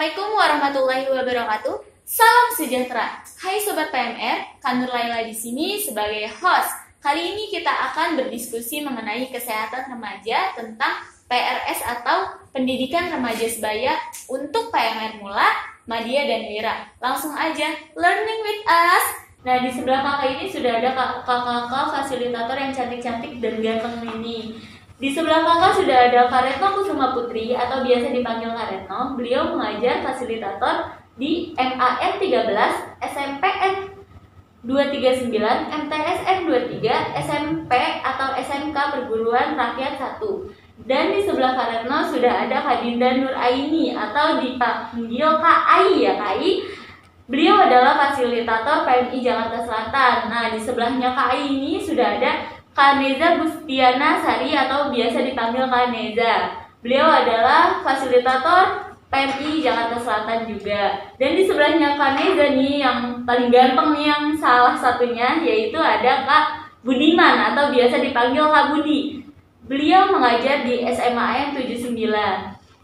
Assalamualaikum warahmatullahi wabarakatuh. Salam sejahtera. Hai Sobat PMR, Kak Nur Laila di sini sebagai host. Kali ini kita akan berdiskusi mengenai kesehatan remaja tentang PRS atau Pendidikan Remaja Sebaya untuk PMR Mula, Madya, dan Wira. Langsung aja, learning with us. Nah, di sebelah kakak ini sudah ada kakak-kakak fasilitator yang cantik-cantik dan ganteng ini. Di sebelah kakak sudah ada Kak Retno Kusuma Putri atau biasa dipanggil Kak Retno. Beliau mengajar fasilitator di MAN 13, SMPN 239, MTSN 23, SMP atau SMK Perguruan Rakyat 1. Dan di sebelah Kak Retno sudah ada Kak Dinda Nur Aini atau dipanggil Kak Ai ya Kak Ai. Beliau adalah fasilitator PMI Jakarta Selatan. Nah, di sebelahnya Kak Ai ini sudah ada Kak Neza Gustiana Sari atau biasa dipanggil Kak Neza. Beliau adalah fasilitator PMI Jakarta Selatan juga. Dan di sebelahnya Kak Neza nih yang paling ganteng nih, yang salah satunya yaitu ada Kak Budiman atau biasa dipanggil Kak Budi. Beliau mengajar di SMAN 79.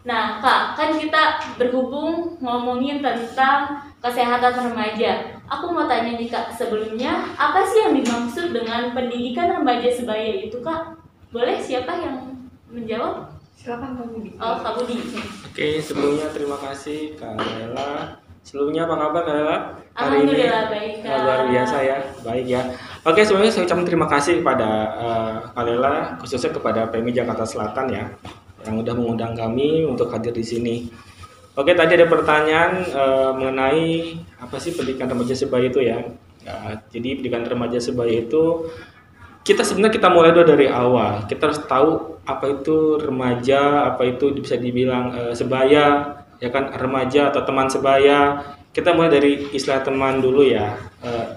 Nah Kak, kan kita berhubung ngomongin tentang kesehatan remaja. Aku mau tanya nih Kak, sebelumnya apa sih yang dimaksud dengan pendidikan remaja sebaya itu Kak? Boleh siapa yang menjawab? Silakan Kak Budi. Oh, Kak Budi. Oke, sebelumnya terima kasih Kak Lela. Sebelumnya apa kabar Kak Lela? Hari ini Alhamdulillah baik Kak. luar biasa ya, baik ya. Oke, sebelumnya saya ucapkan terima kasih kepada Kak Lela, khususnya kepada PMI Jakarta Selatan ya, yang udah mengundang kami untuk hadir di sini. Oke, tadi ada pertanyaan mengenai apa sih pendidikan remaja sebaya itu ya. Jadi pendidikan remaja sebaya itu kita mulai dulu dari awal. Kita harus tahu apa itu remaja, apa itu bisa dibilang sebaya, ya kan, remaja atau teman sebaya. Kita mulai dari istilah teman dulu ya.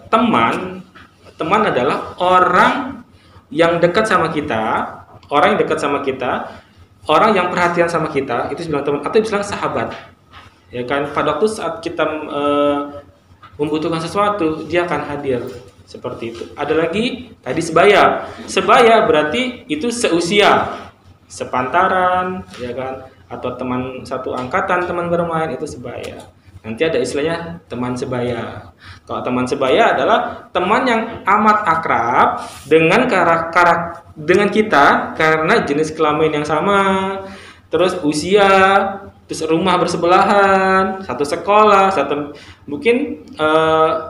Teman adalah orang yang dekat sama kita, orang yang perhatian sama kita, itu bilang teman atau bilang sahabat. Ya kan, pada waktu saat kita membutuhkan sesuatu, dia akan hadir. Seperti itu. Ada lagi tadi sebaya. Sebaya berarti itu seusia, sepantaran, ya kan, atau teman satu angkatan, teman bermain, itu sebaya. Nanti ada istilahnya teman sebaya. Kalau teman sebaya adalah teman yang amat akrab dengan dengan kita karena jenis kelamin yang sama, terus usia, terus rumah bersebelahan, satu sekolah, mungkin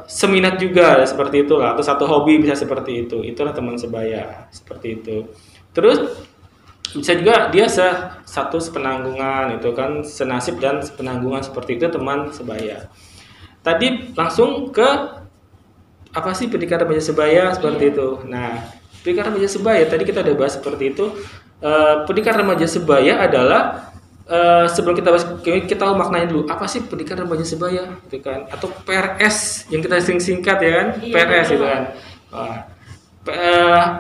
seminat juga seperti itulah, atau satu hobi bisa seperti itu. Itulah teman sebaya, seperti itu. Terus bisa juga dia satu sepenanggungan, itu kan senasib dan sepenanggungan, seperti itu teman sebaya. Tadi langsung ke apa sih pendidikan remaja sebaya seperti itu. Nah, pendidikan remaja sebaya tadi kita udah bahas seperti itu. Pendidikan remaja sebaya adalah sebelum kita bahas, kita tahu maknanya dulu. Apa sih pendidikan remaja sebaya, gitu kan? Atau PRS yang kita singkat ya kan? Iya, PRS itu kan.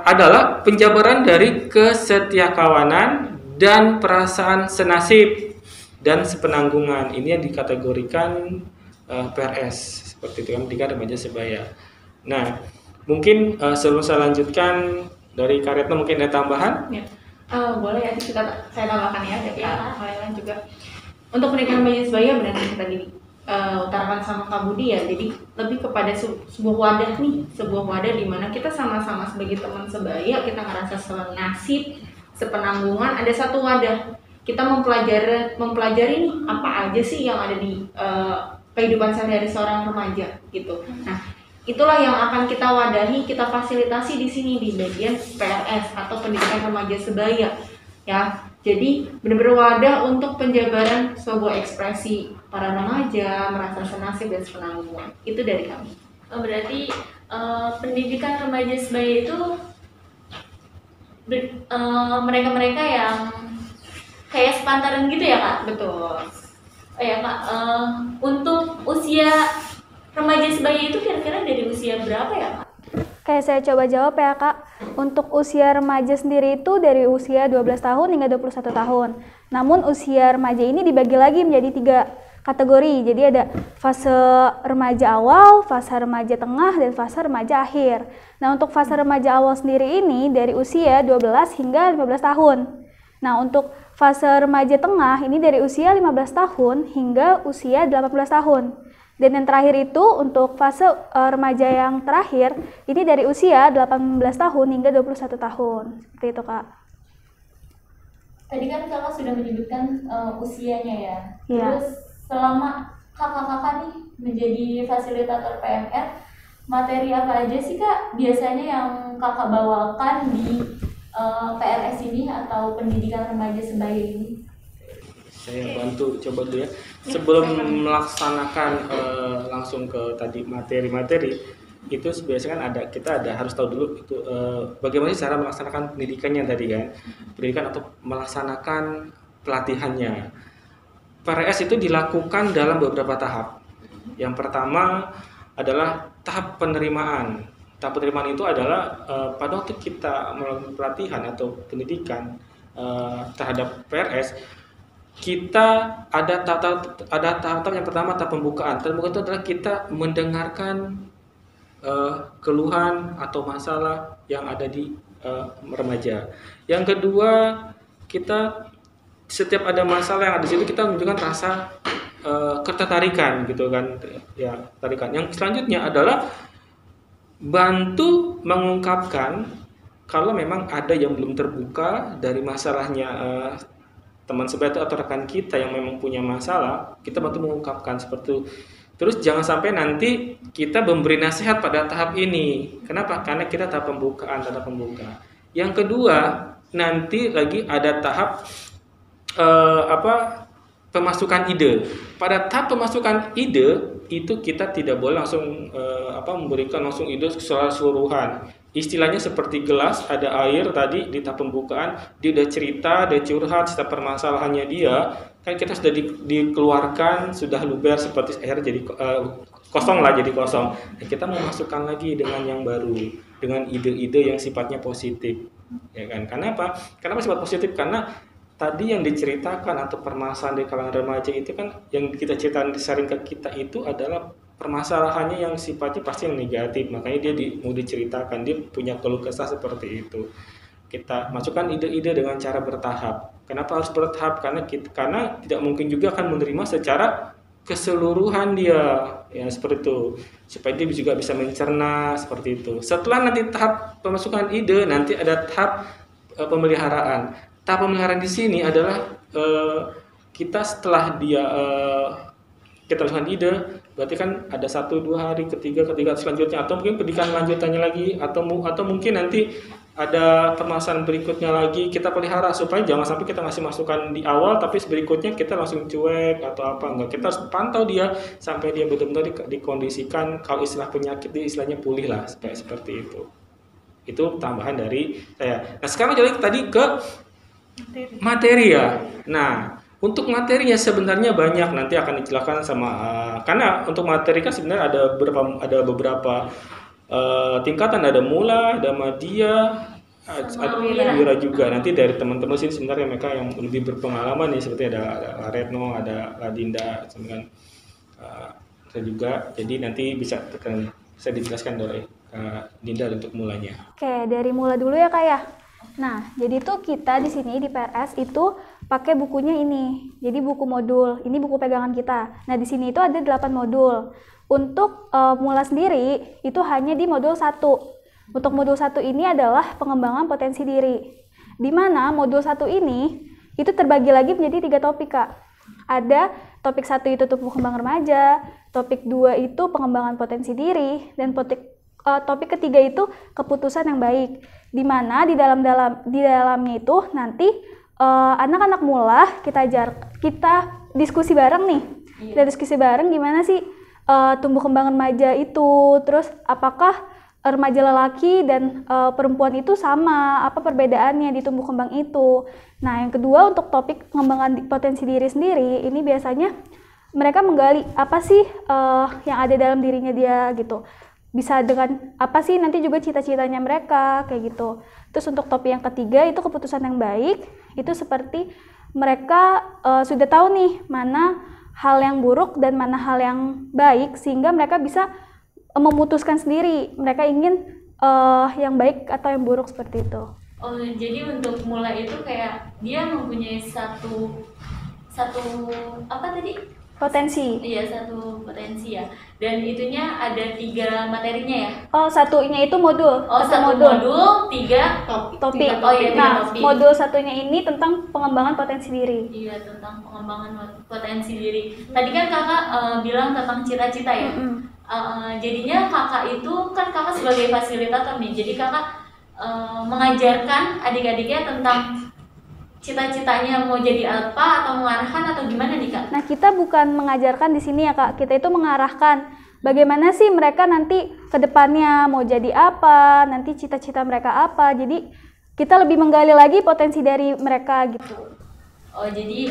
Adalah penjabaran dari kesetiakawanan dan perasaan senasib dan sepenanggungan. Ini yang dikategorikan PRS, seperti itu kan, pendidikan remaja sebaya. Nah, mungkin sebelum saya lanjutkan dari Kak Retno mungkin ada tambahan? Ya. Boleh ya, saya tambahkan ya, dari hal lain juga. Untuk pendidikan remaja sebaya benar yang tadi utarakan sama Kak Budi ya, jadi lebih kepada sebuah wadah nih, sebuah wadah di mana kita sama-sama sebagai teman sebaya, kita ngerasa senasib, sepenanggungan, ada satu wadah. Kita mempelajari nih apa aja sih yang ada di kehidupan sehari-hari seorang remaja gitu. Nah, itulah yang akan kita wadahi, kita fasilitasi di sini di bagian PRS atau pendidikan remaja sebaya ya. Jadi benar-benar wadah untuk penjabaran sebuah ekspresi para remaja merasa senasib dan sepenanggungan. Itu dari kami. Berarti pendidikan remaja sebaya itu mereka-mereka yang kayak sepantaran gitu ya Kak? Betul. Ya Kak, untuk usia remaja sebaya itu kira-kira dari usia berapa ya Kak? Kayak saya coba jawab ya Kak. Untuk usia remaja sendiri itu dari usia 12 tahun hingga 21 tahun. Namun usia remaja ini dibagi lagi menjadi 3 kategori. Jadi ada fase remaja awal, fase remaja tengah, dan fase remaja akhir. Nah, untuk fase remaja awal sendiri ini dari usia 12 hingga 15 tahun. Nah, untuk fase remaja tengah ini dari usia 15 tahun hingga usia 18 tahun. Dan yang terakhir itu untuk fase remaja yang terakhir ini dari usia 18 tahun hingga 21 tahun. Seperti itu, Kak. Tadi kan kakak sudah menyebutkan usianya ya. Iya. Terus selama kakak-kakak nih menjadi fasilitator PMR, materi apa aja sih kak biasanya yang kakak bawakan di PRS ini atau pendidikan remaja sebaya ini? Saya bantu coba dulu ya. Sebelum melaksanakan langsung ke tadi materi-materi itu biasanya kan kita harus tahu dulu itu bagaimana sih cara melaksanakan pendidikannya tadi kan, pendidikan atau melaksanakan pelatihannya. PRS itu dilakukan dalam beberapa tahap. Yang pertama adalah tahap penerimaan. Tahap penerimaan itu adalah pada waktu kita melakukan pelatihan atau pendidikan terhadap PRS, kita ada tahap yang pertama, tahap pembukaan. Tahap pembukaan itu adalah kita mendengarkan keluhan atau masalah yang ada di remaja. Yang kedua, kita setiap ada masalah yang ada di situ kita menunjukkan rasa ketertarikan gitu kan, ya tarikan. Yang selanjutnya adalah bantu mengungkapkan kalau memang ada yang belum terbuka dari masalahnya teman sebaya atau rekan kita yang memang punya masalah, kita bantu mengungkapkan seperti itu. Terus jangan sampai nanti kita memberi nasihat pada tahap ini. Kenapa? Karena kita tahap pembukaan, tahap pembuka. Yang kedua, nanti lagi ada tahap pemasukan ide. Pada tahap pemasukan ide itu kita tidak boleh langsung memberikan langsung ide secara keseluruhan. Istilahnya seperti gelas ada air tadi di tahap pembukaan, dia udah cerita, dia curhat setiap permasalahannya dia, kan kita sudah dikeluarkan, sudah luber seperti air jadi kosong lah, jadi kosong. Dan kita memasukkan lagi dengan yang baru, dengan ide-ide yang sifatnya positif, ya kan? Kenapa? Kenapa sifat positif? Karena tadi yang diceritakan atau permasalahan di kalangan remaja itu kan yang kita ceritakan sharing ke kita itu adalah permasalahannya yang sifatnya pasti yang negatif, makanya dia mau diceritakan, dia punya keluh kesah seperti itu. Kita masukkan ide-ide dengan cara bertahap. Kenapa harus bertahap? Karena tidak mungkin juga akan menerima secara keseluruhan dia, ya seperti itu. Supaya dia juga bisa mencerna seperti itu. Setelah nanti tahap pemasukan ide, nanti ada tahap pemeliharaan. Tahap pemeliharaan di sini adalah kita setelah dia kita lakukan ide, berarti kan ada 1-2 hari, ketiga selanjutnya, atau mungkin pendidikan lanjutannya lagi, atau mungkin nanti ada permasalahan berikutnya lagi kita pelihara supaya jangan sampai kita ngasih masukan di awal tapi berikutnya kita langsung cuek atau apa enggak. Kita harus pantau dia sampai dia benar-benar dikondisikan, kalau istilah penyakit dia istilahnya pulih lah, seperti itu. Itu tambahan dari saya. Nah sekarang jadi tadi ke materi ya. Nah untuk materinya sebenarnya banyak, nanti akan dijelaskan sama karena untuk materi kan sebenarnya ada beberapa tingkatan, ada mula, ada madya, ada wira juga. Nanti dari teman-teman sini sebenarnya mereka yang lebih berpengalaman nih, seperti ada Retno, ada Dinda, dengan saya juga. Jadi nanti bisa saya dijelaskan oleh Dinda untuk mulanya. Oke, dari mula dulu ya Kak ya. Nah, jadi tuh kita di sini di PRS itu pakai bukunya ini. Jadi buku modul, ini buku pegangan kita. Nah, di sini itu ada 8 modul. Untuk mula sendiri itu hanya di modul 1. Untuk modul 1 ini adalah pengembangan potensi diri. Di mana modul 1 ini itu terbagi lagi menjadi 3 topik, Kak. Ada topik 1 itu tumbuh kembang remaja, topik 2 itu pengembangan potensi diri, dan topik ketiga itu keputusan yang baik. Di mana di dalamnya itu nanti anak-anak mula kita diskusi bareng nih. Kita diskusi bareng gimana sih tumbuh kembang remaja itu, terus apakah remaja lelaki dan perempuan itu sama, apa perbedaannya di tumbuh kembang itu. Nah, yang kedua untuk topik pengembangan potensi diri sendiri, ini biasanya mereka menggali apa sih yang ada dalam dirinya dia gitu. Bisa dengan apa sih nanti juga cita-citanya mereka kayak gitu. Terus untuk topik yang ketiga itu keputusan yang baik, itu seperti mereka sudah tahu nih mana hal yang buruk dan mana hal yang baik, sehingga mereka bisa memutuskan sendiri mereka ingin yang baik atau yang buruk seperti itu. Oh, jadi untuk mulai itu kayak dia mempunyai satu apa tadi? Potensi. Iya, satu potensi ya. Dan itunya ada 3 materinya ya. Oh, satunya itu modul. Oh, satu modul 3 topik. Oh iya, 3 Nah, topik. modul satunya ini tentang pengembangan potensi diri. Iya, tentang pengembangan potensi diri. Tadi kan kakak bilang tentang cita-cita ya. Jadinya kakak itu kan kakak sebagai fasilitator nih. Jadi kakak mengajarkan adik-adiknya tentang cita-citanya mau jadi apa atau mengarahkan atau gimana nih kak? Nah, kita bukan mengajarkan di sini ya kak, kita itu mengarahkan bagaimana sih mereka nanti ke depannya mau jadi apa, nanti cita-cita mereka apa. Jadi kita lebih menggali lagi potensi dari mereka gitu. Oh, jadi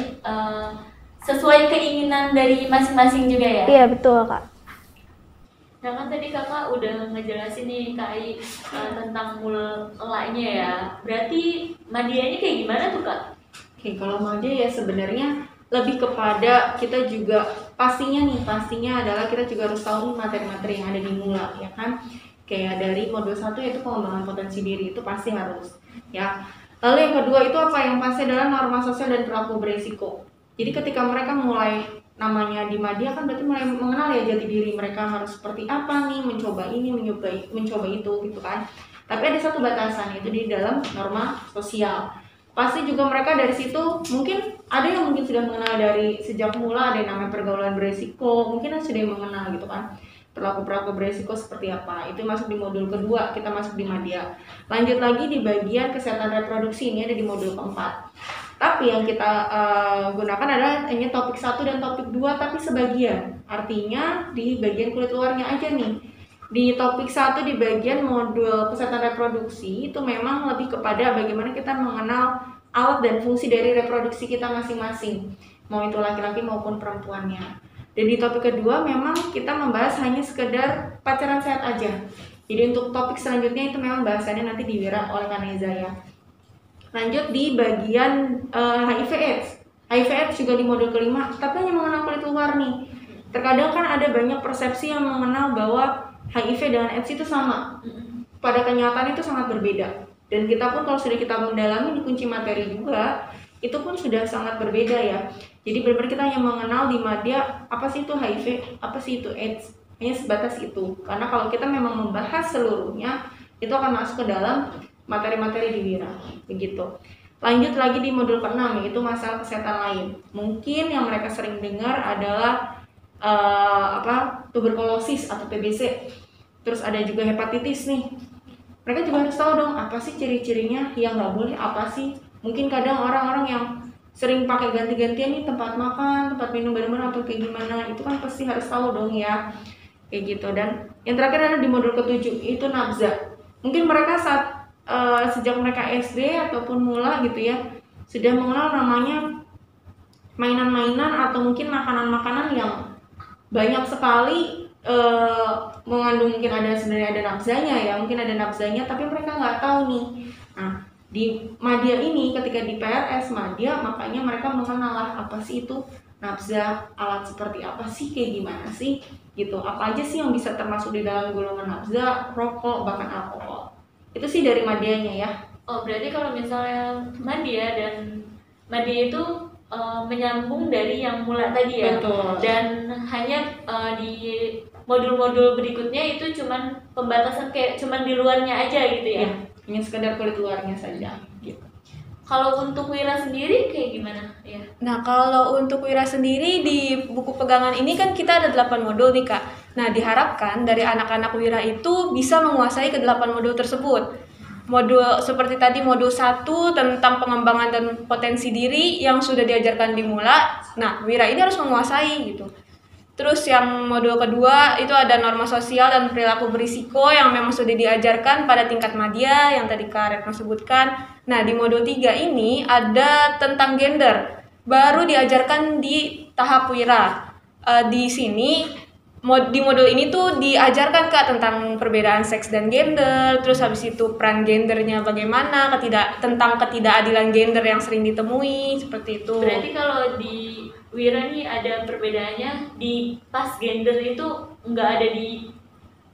sesuai keinginan dari masing-masing juga ya? Iya, betul kak. Nah kan tadi kakak udah ngejelasin nih Kak Ai tentang mulanya ya. Berarti madianya kayak gimana tuh kak? Oke, kalau Maja ya sebenarnya lebih kepada kita juga pastinya adalah kita juga harus tahu materi-materi yang ada di mula ya kan. Kayak dari modul 1 yaitu pengembangan potensi diri, itu pasti harus ya. Lalu yang kedua itu apa? Yang pasti adalah norma sosial dan perilaku beresiko. Jadi ketika mereka mulai namanya di Madya kan berarti mulai mengenal ya jati diri mereka harus seperti apa nih, mencoba ini, mencoba itu gitu kan. Tapi ada satu batasan, yaitu di dalam norma sosial. Pasti juga mereka dari situ mungkin ada yang mungkin sudah mengenal dari sejak mula, ada yang namanya pergaulan beresiko, mungkin sudah yang mengenal gitu kan. Perilaku beresiko seperti apa, itu masuk di modul kedua, kita masuk di Madya. Lanjut lagi di bagian kesehatan reproduksi, ini ada di modul keempat. Tapi yang kita gunakan adalah hanya topik 1 dan topik 2 tapi sebagian. Artinya di bagian kulit luarnya aja nih. Di topik 1 di bagian modul kesehatan reproduksi itu memang lebih kepada bagaimana kita mengenal alat dan fungsi dari reproduksi kita masing-masing. Mau itu laki-laki maupun perempuannya. Dan di topik kedua memang kita membahas hanya sekedar pacaran sehat aja. Jadi untuk topik selanjutnya itu memang bahasannya nanti diwira oleh Kaneza ya. Lanjut di bagian HIV/AIDS. HIV/AIDS juga di modul kelima, tapi hanya mengenal kulit luar nih. Terkadang kan ada banyak persepsi yang mengenal bahwa HIV dengan AIDS itu sama. Pada kenyataan itu sangat berbeda. Dan kita pun kalau sudah kita mendalami di kunci materi juga, itu pun sudah sangat berbeda ya. Jadi benar-benar kita hanya mengenal di Madya apa sih itu HIV, apa sih itu AIDS. Hanya sebatas itu. Karena kalau kita memang membahas seluruhnya, itu akan masuk ke dalam materi-materi di Wira, begitu. Lanjut lagi di modul ke-6, yaitu masalah kesehatan lain. Mungkin yang mereka sering dengar adalah tuberkulosis atau TBC. Terus ada juga hepatitis nih. Mereka juga harus tahu dong apa sih ciri-cirinya, yang nggak boleh apa sih. Mungkin kadang orang-orang yang sering pakai ganti-gantian nih tempat makan, tempat minum benar-benar atau kayak gimana, itu kan pasti harus tahu dong ya, kayak gitu. Dan yang terakhir ada di modul ke-7, itu nafza. Mungkin mereka sejak mereka SD ataupun mula gitu ya sudah mengenal namanya mainan-mainan atau mungkin makanan-makanan yang banyak sekali mengandung, mungkin sebenarnya ada nafzanya ya, mungkin ada nafzanya tapi mereka nggak tahu nih. Nah di Madya ini ketika di PRS Madya makanya mereka mengenal lah apa sih itu nafza, alat seperti apa sih, kayak gimana sih gitu, apa aja sih yang bisa termasuk di dalam golongan nafza, rokok, bahkan alkohol. Itu sih dari Madyanya ya. Oh, berarti kalau misalnya Madya itu menyambung dari yang mula tadi ya. Betul. Dan hanya di modul-modul berikutnya itu cuman pembatasan kayak cuman di luarnya aja gitu ya. Hanya sekedar kulit luarnya saja gitu. Kalau untuk Wira sendiri kayak gimana ya? Nah, kalau untuk Wira sendiri di buku pegangan ini kan kita ada 8 modul nih Kak. Nah, diharapkan dari anak-anak Wira itu bisa menguasai ke-8 modul tersebut. Modul seperti tadi modul 1 tentang pengembangan dan potensi diri yang sudah diajarkan di mula. Nah, Wira ini harus menguasai gitu. Terus yang modul kedua itu ada norma sosial dan perilaku berisiko yang memang sudah diajarkan pada tingkat Madya yang tadi Kak Retno sebutkan. Nah, di modul 3 ini ada tentang gender. Baru diajarkan di tahap Wira. Di sini di modul ini tuh diajarkan Kak tentang perbedaan seks dan gender, terus habis itu peran gendernya bagaimana, tentang ketidakadilan gender yang sering ditemui, seperti itu. Berarti kalau di Wira nih ada perbedaannya, di pas gender itu nggak ada di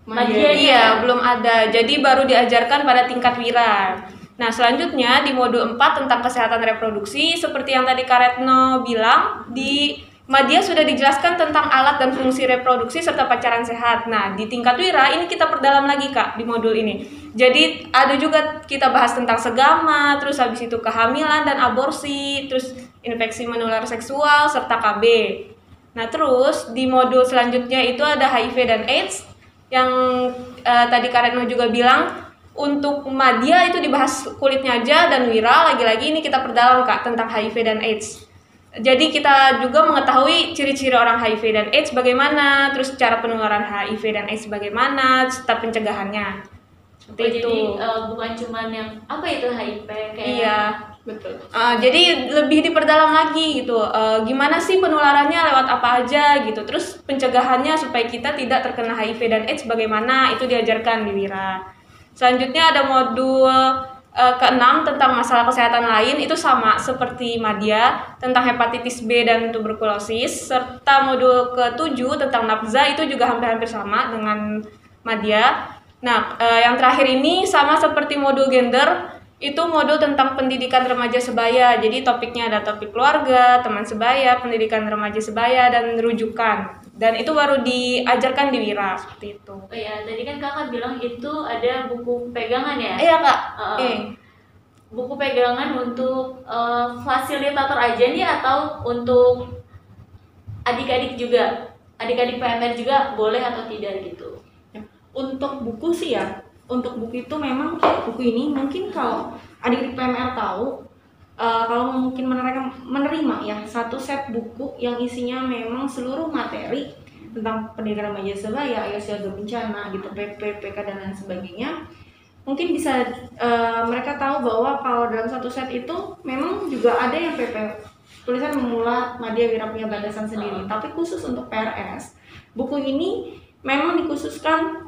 Madya. Iya, belum ada. Jadi baru diajarkan pada tingkat Wira. Nah, selanjutnya di modul 4 tentang kesehatan reproduksi, seperti yang tadi Kak Retno bilang, di Madya sudah dijelaskan tentang alat dan fungsi reproduksi serta pacaran sehat. Nah, di tingkat wira ini kita perdalam lagi Kak di modul ini. Jadi ada juga kita bahas tentang segama, terus habis itu kehamilan dan aborsi, terus infeksi menular seksual serta KB. Nah, terus di modul selanjutnya itu ada HIV dan AIDS yang tadi Kak Retno juga bilang untuk Madya itu dibahas kulitnya aja, dan wira lagi-lagi ini kita perdalam Kak tentang HIV dan AIDS. Jadi kita juga mengetahui ciri-ciri orang HIV dan AIDS bagaimana, terus cara penularan HIV dan AIDS bagaimana, serta pencegahannya. Seperti itu. Jadi bukan cuma yang apa itu HIV kayak. Iya, betul. Jadi lebih diperdalam lagi gitu. Gimana sih penularannya, lewat apa aja gitu. Terus pencegahannya supaya kita tidak terkena HIV dan AIDS bagaimana, itu diajarkan di wira. Selanjutnya ada modul ke-6 tentang masalah kesehatan lain, itu sama seperti Madya tentang hepatitis B dan tuberkulosis, serta modul ke-7 tentang nafza itu juga hampir-hampir sama dengan Madya. Nah, yang terakhir ini sama seperti modul gender, itu modul tentang pendidikan remaja sebaya. Jadi topiknya ada topik keluarga, teman sebaya, pendidikan remaja sebaya, dan rujukan. Dan itu baru diajarkan di wira seperti itu. Oh ya, tadi kan kakak bilang itu ada buku pegangan ya? Iya Kak. Buku pegangan untuk fasilitator aja nih atau untuk adik-adik juga? Adik-adik PMR juga boleh atau tidak gitu? Untuk buku sih ya, untuk buku itu memang buku ini mungkin kalau adik-adik PMR tahu, kalau mungkin menerima ya satu set buku yang isinya memang seluruh materi tentang pendidikan remaja sebaya, ayo siaga bencana gitu, PP, PK dan lain sebagainya, mungkin bisa mereka tahu bahwa kalau dalam satu set itu memang juga ada yang PP tulisan memula Madya Wira punya batasan sendiri, tapi khusus untuk PRS buku ini memang dikhususkan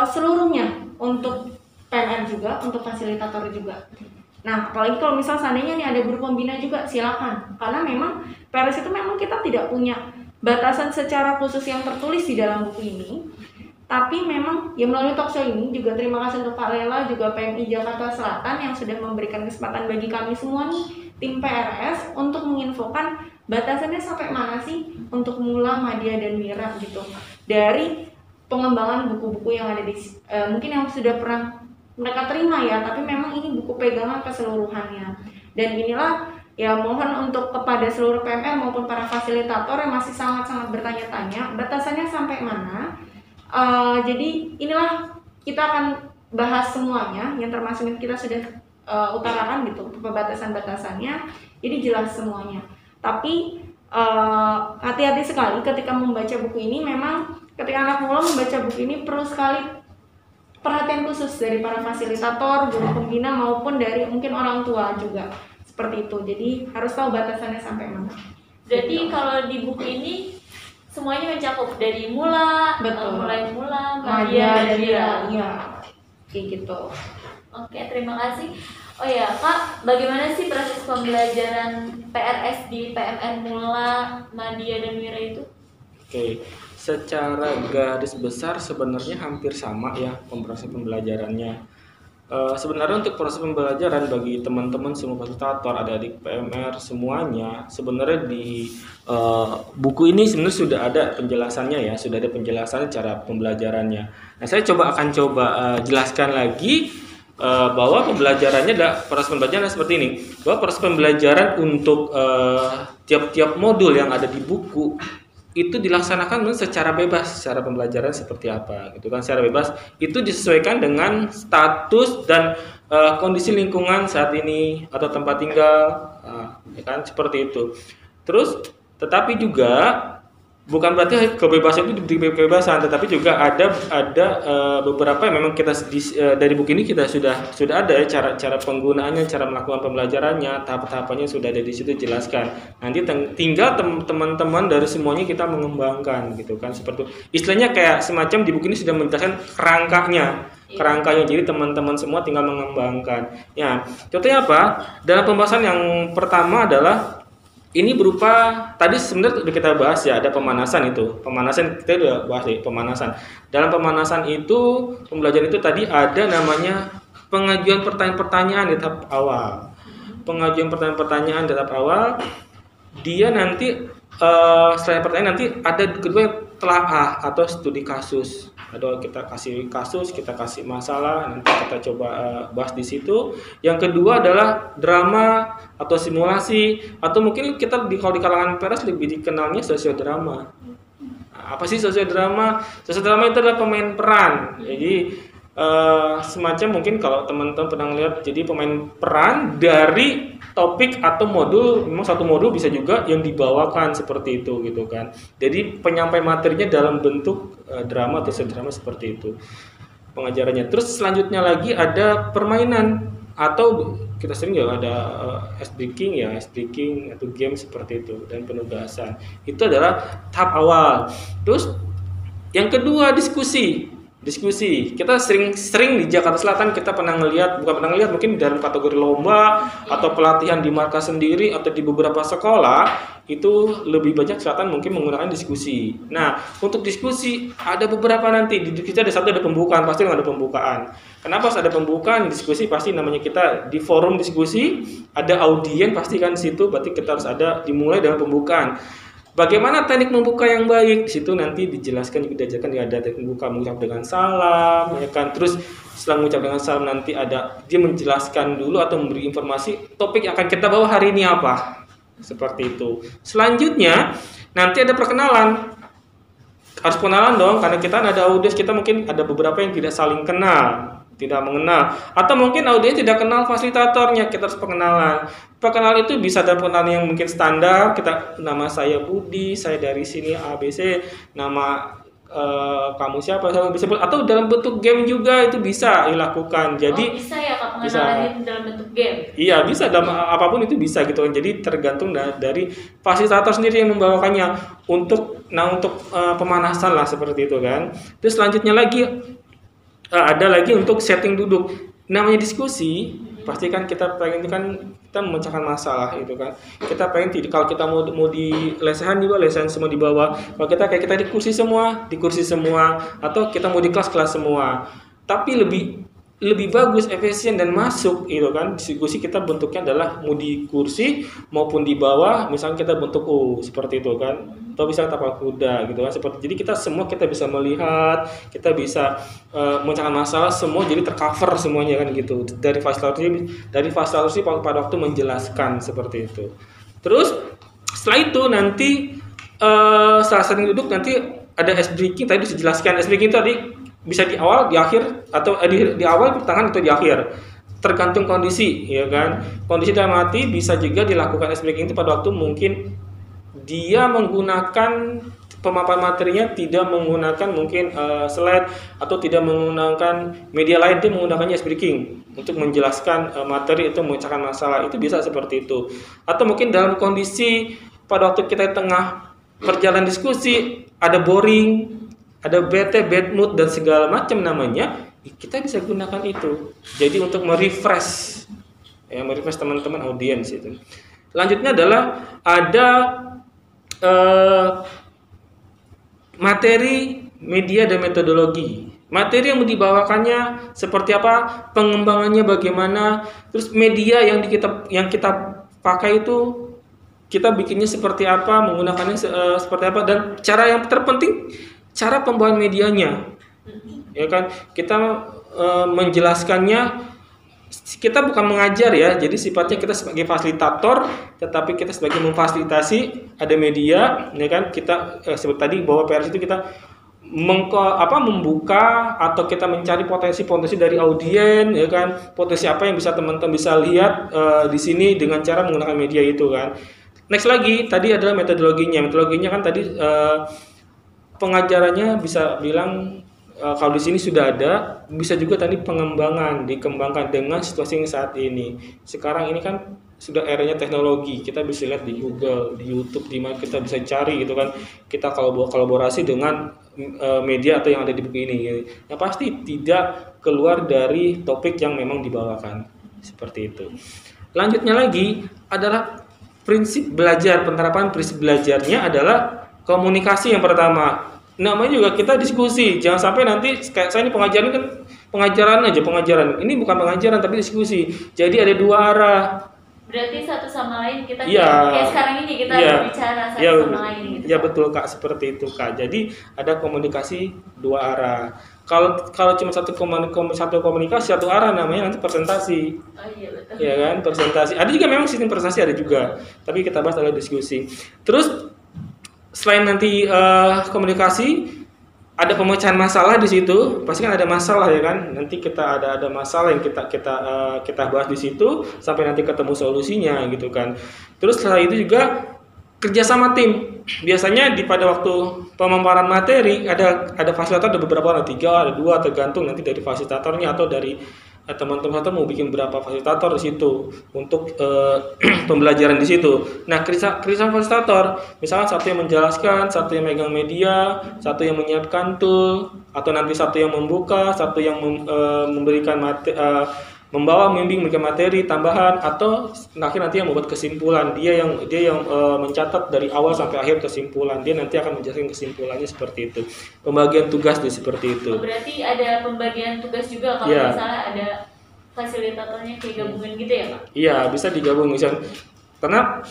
seluruhnya untuk PMR juga, untuk fasilitator juga. Nah, apalagi kalau misal seandainya nih ada guru pembina juga, silakan. Karena memang PRS itu memang kita tidak punya batasan secara khusus yang tertulis di dalam buku ini. Tapi memang ya melalui talkshow ini juga terima kasih untuk Kak Lela, juga PMI Jakarta Selatan yang sudah memberikan kesempatan bagi kami semua nih, tim PRS, untuk menginfokan batasannya sampai mana sih untuk mula, Madya, dan Wira gitu. Dari pengembangan buku-buku yang ada di mungkin yang sudah pernah mereka terima ya, tapi memang ini buku pegangan keseluruhannya. Dan inilah ya mohon untuk kepada seluruh PMR maupun para fasilitator yang masih sangat-sangat bertanya-tanya batasannya sampai mana. Jadi inilah kita akan bahas semuanya yang termasuk kita sudah utarakan gitu batasan-batasannya. Jadi jelas semuanya. Tapi hati-hati sekali ketika membaca buku ini. Memang ketika anak mula membaca buku ini perlu sekali perhatian khusus dari para fasilitator, guru pembina maupun dari mungkin orang tua juga seperti itu. Jadi harus tahu batasannya sampai mana. Jadi kalau di buku ini semuanya mencakup dari mula, mulai mula, Madya, dan Wira. Iya, kayak gitu. Oke, terima kasih. Oh ya Kak, bagaimana sih proses pembelajaran PRS di PMR mula, Madya, dan Wira itu? Oke, secara garis besar sebenarnya hampir sama ya proses pembelajarannya. Sebenarnya untuk proses pembelajaran bagi teman-teman semua fasilitator, adik-adik PMR semuanya, sebenarnya di buku ini sebenarnya sudah ada penjelasannya ya, sudah ada penjelasan cara pembelajarannya. Nah, saya akan coba jelaskan lagi bahwa pembelajarannya proses pembelajaran seperti ini. Bahwa proses pembelajaran untuk tiap-tiap modul yang ada di buku itu dilaksanakan secara bebas, secara pembelajaran seperti apa gitu kan, secara bebas itu disesuaikan dengan status dan kondisi lingkungan saat ini atau tempat tinggal, ya kan, seperti itu. Terus tetapi juga bukan berarti kebebasan itu diberi kebebasan, tetapi juga ada beberapa yang memang kita dari buku ini kita sudah ada ya cara penggunaannya, cara melakukan pembelajarannya, tahap-tahapannya sudah ada di situ jelaskan. Nanti tinggal teman-teman dari semuanya kita mengembangkan gitu kan, seperti istilahnya kayak semacam di buku ini sudah menjelaskan kerangkanya. Jadi teman-teman semua tinggal mengembangkan. Ya, contohnya apa? Dalam pembahasan yang pertama adalah ini berupa, tadi sebenarnya sudah kita bahas ya, ada pemanasan itu. Pemanasan kita sudah bahas ya, pemanasan. Dalam pemanasan itu, pembelajaran itu tadi ada namanya pengajuan pertanyaan-pertanyaan di tahap awal. Pengajuan pertanyaan-pertanyaan di tahap awal, dia nanti selain pertanyaan nanti ada kedua yang telaah atau studi kasus. Ada kita kasih kasus, kita kasih masalah, nanti kita coba bahas di situ. Yang kedua adalah drama atau simulasi, atau mungkin kita kalau di kalangan pers lebih dikenalnya sosiodrama. Apa sih sosiodrama? Sosiodrama itu adalah pemain peran. Jadi semacam mungkin kalau teman-teman pernah lihat, jadi pemain peran dari topik atau modul, memang satu modul bisa juga yang dibawakan seperti itu gitu kan. Jadi penyampaian materinya dalam bentuk drama atau sosiodrama seperti itu pengajarannya. Terus selanjutnya lagi ada permainan atau kita sering ya ada ice breaking atau game seperti itu, dan penugasan. Itu adalah tahap awal. Terus yang kedua diskusi. Kita sering di Jakarta Selatan kita bukan pernah ngelihat mungkin dalam kategori lomba atau pelatihan di markas sendiri atau di beberapa sekolah itu lebih banyak selatan mungkin menggunakan diskusi. Nah, untuk diskusi ada beberapa nanti di diskusi ada pembukaan, pasti ada pembukaan. Kenapa harus ada pembukaan? Diskusi pasti namanya kita di forum diskusi, ada audien pasti kan di situ, berarti kita harus ada dimulai dengan pembukaan. Bagaimana teknik membuka yang baik? Di situ nanti dijelaskan juga, diajarkan ada teknik membuka, mengucap dengan salam, ya kan. Terus setelah mengucap dengan salam nanti ada dia menjelaskan dulu atau memberi informasi topik yang akan kita bawa hari ini apa. Seperti itu. Selanjutnya nanti ada perkenalan. Harus perkenalan dong, karena kita ada audiens, kita mungkin ada beberapa yang tidak saling kenal, tidak mengenal, atau mungkin audiens tidak kenal fasilitatornya, kita harus perkenalan. Perkenalan itu bisa ada perkenalan yang mungkin standar, kita nama saya Budi, saya dari sini ABC, nama kamu siapa, saya bisa, atau dalam bentuk game juga itu bisa dilakukan. Jadi bisa ya Kak, pengenalan itu dalam bentuk game. Iya, bisa dalam apapun itu bisa gitu kan. Jadi tergantung dari fasilitator sendiri yang membawakannya untuk pemanasan lah seperti itu kan. Terus selanjutnya lagi ada lagi untuk setting duduk. Namanya diskusi, pasti kan kita pengen itu kan kita memecahkan masalah itu kan. Kita pengen kalau kita mau di lesehan juga lesehan semua di bawah. Kalau kita kayak kita di kursi semua atau kita mau di kelas semua. Tapi lebih bagus, efisien dan masuk itu kan. Diskusi kita bentuknya adalah mau di kursi maupun di bawah, misalnya kita bentuk seperti itu kan, atau bisa tapal kuda gitu kan, seperti. Jadi kita bisa melihat, kita bisa memecahkan masalah semua, jadi tercover semuanya kan gitu dari fasilitator pada waktu menjelaskan seperti itu. Terus setelah itu nanti setelah sering duduk nanti ada ice breaking. Tadi dijelaskan ice breaking tadi bisa di awal, di akhir, atau di awal, pertengahan, atau di akhir, tergantung kondisi, ya kan. Kondisi dalam arti bisa juga dilakukan ice breaking itu pada waktu mungkin dia menggunakan pemaparan materinya tidak menggunakan mungkin slide atau tidak menggunakan media lain, dia menggunakannya ice breaking untuk menjelaskan materi itu, memecahkan masalah, itu bisa seperti itu. Atau mungkin dalam kondisi pada waktu kita tengah perjalanan diskusi ada boring, ada bad mood dan segala macam namanya, kita bisa gunakan itu. Jadi untuk merefresh teman-teman audiens itu. Selanjutnya adalah ada materi, media dan metodologi. Materi yang dibawakannya seperti apa, pengembangannya bagaimana, terus media yang kita pakai itu kita bikinnya seperti apa, menggunakannya seperti apa, dan cara yang terpenting cara pembawaan medianya, ya kan. Kita menjelaskannya, kita bukan mengajar ya, jadi sifatnya kita sebagai fasilitator, tetapi kita sebagai memfasilitasi, ada media, ya kan. Kita seperti tadi bahwa PR itu kita membuka atau kita mencari potensi dari audien, ya kan. Potensi apa yang bisa teman-teman bisa lihat di sini dengan cara menggunakan media itu kan. Next lagi tadi adalah metodologinya. Metodologinya kan tadi pengajarannya bisa bilang kalau di sini sudah ada, bisa juga tadi dikembangkan dengan situasi yang saat ini. Sekarang ini kan sudah eranya teknologi, kita bisa lihat di Google, di YouTube, di mana kita bisa cari gitu kan. Kita kolaborasi dengan media atau yang ada di buku ini. Yang pasti tidak keluar dari topik yang memang dibawakan seperti itu. Lanjutnya lagi adalah prinsip belajar. Penerapan prinsip belajarnya adalah komunikasi yang pertama. namanya juga kita diskusi. Jangan sampai nanti kayak saya ini pengajaran kan pengajaran. Ini bukan pengajaran tapi diskusi. Jadi ada dua arah. Berarti satu sama lain kita Iya. kayak sekarang ini kita Iya. berbicara satu Iya, sama lain gitu. ya betul Kak, seperti itu Kak. Jadi ada komunikasi dua arah. Kalau cuma satu komunikasi satu arah namanya nanti presentasi. Oh iya betul. Ya kan, presentasi. Ada juga memang sistem presentasi ada juga. Tapi kita bahas adalah diskusi. Terus selain nanti komunikasi, ada pemecahan masalah di situ. Pasti kan ada masalah ya kan. Nanti kita ada masalah yang kita bahas di situ sampai nanti ketemu solusinya gitu kan. Terus setelah itu juga kerjasama tim. Biasanya pada waktu pemaparan materi ada fasilitator, ada beberapa orang, 3, ada 2, tergantung nanti dari fasilitatornya atau dari teman-teman mau bikin berapa fasilitator di situ untuk pembelajaran di situ. Nah, kerja fasilitator, misalkan satu yang menjelaskan, satu yang megang media, satu yang menyiapkan tool, atau nanti satu yang membuka, satu yang memberikan membimbing memberikan materi tambahan, atau nanti yang membuat kesimpulan. Dia yang mencatat dari awal sampai akhir kesimpulan. Dia nanti akan menjelaskan kesimpulannya seperti itu. Pembagian tugas seperti itu. Berarti ada pembagian tugas juga kalau Iya. misalnya ada fasilitatornya kayak gabungan gitu ya Pak? Iya, bisa digabung misalnya. Karena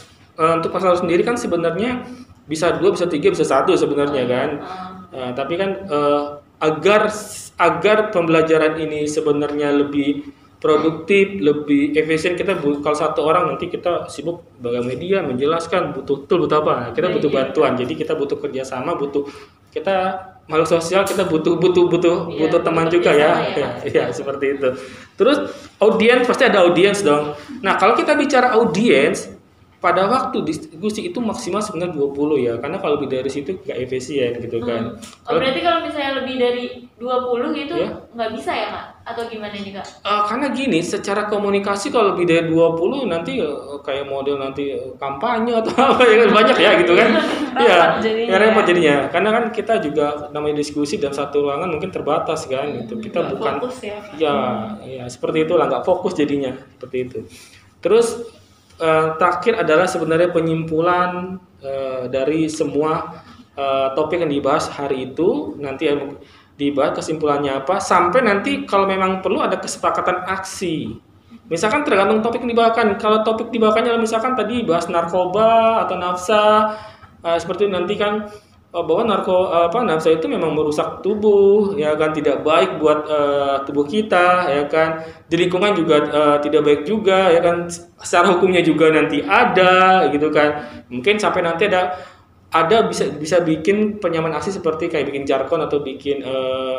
untuk pasal sendiri kan sebenarnya bisa 2, bisa 3, bisa 1 sebenarnya kan. Tapi kan agar pembelajaran ini sebenarnya lebih produktif, lebih efisien, kita kalau satu orang nanti kita sibuk bagai media menjelaskan butuh apa, kita butuh bantuan, jadi kita butuh kerjasama, kita makhluk sosial, kita butuh teman juga ya. Ya seperti itu. Terus audiens, pasti ada audiens dong. Nah kalau kita bicara audiens, pada waktu diskusi itu maksimal sebenarnya 20 ya, karena kalau lebih dari situ nggak efisien gitu kan. Berarti kalau misalnya lebih dari 20 gitu Ya. nggak bisa ya Kak? Atau gimana nih Kak? Karena gini, secara komunikasi kalau lebih dari 20 nanti kayak model nanti kampanye atau apa ya kan, banyak ya gitu kan. Iya, jadinya. ya repot jadinya. Karena kan kita juga namanya diskusi dalam satu ruangan mungkin terbatas kan gitu. Kita bukan Fokus ya. ya seperti itulah, nggak fokus jadinya seperti itu. Terus terakhir adalah sebenarnya penyimpulan dari semua topik yang dibahas hari itu. Nanti yang dibahas kesimpulannya apa, sampai nanti kalau memang perlu ada kesepakatan aksi. Misalkan tergantung topik yang dibawakan. Kalau topik dibawakannya misalkan tadi bahas narkoba atau nafsa, seperti itu nanti kan bahwa nafsa itu memang merusak tubuh, ya kan, tidak baik buat tubuh kita, ya kan. Di lingkungan juga tidak baik juga, ya kan. Secara hukumnya juga nanti ada, gitu kan. Mungkin sampai nanti ada bisa bikin penyamaan aksi seperti kayak bikin jargon atau bikin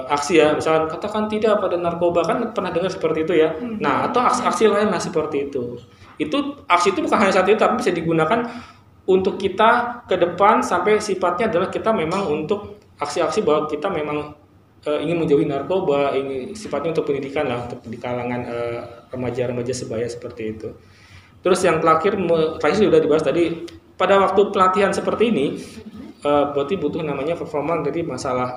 aksi ya, misalkan katakan tidak pada narkoba, kan pernah dengar seperti itu ya. Nah, atau aksi lain lah seperti itu. Aksi itu bukan hanya satu itu, tapi bisa digunakan untuk kita ke depan sampai sifatnya adalah kita memang untuk aksi-aksi bahwa kita memang ingin menjauhi narkoba, ini sifatnya untuk pendidikan lah, untuk di kalangan remaja-remaja sebaya seperti itu. Terus yang terakhir sudah dibahas tadi, pada waktu pelatihan seperti ini berarti butuh namanya performa dari masalah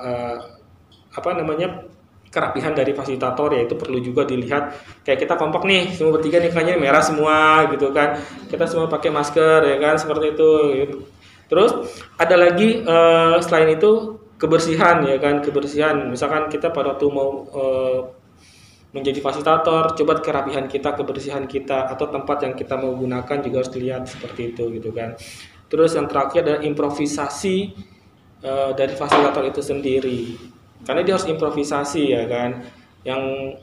kerapihan dari fasilitator, yaitu perlu juga dilihat kayak kita kompak nih semua bertiga nih, kayaknya merah semua gitu kan, kita semua pakai masker ya kan, seperti itu gitu. Terus ada lagi selain itu kebersihan ya kan, kebersihan misalkan kita pada waktu mau menjadi fasilitator, coba kerapihan kita, kebersihan kita, atau tempat yang kita mau gunakan juga harus dilihat seperti itu gitu kan. Terus yang terakhir adalah improvisasi dari fasilitator itu sendiri, karena dia harus improvisasi ya kan, yang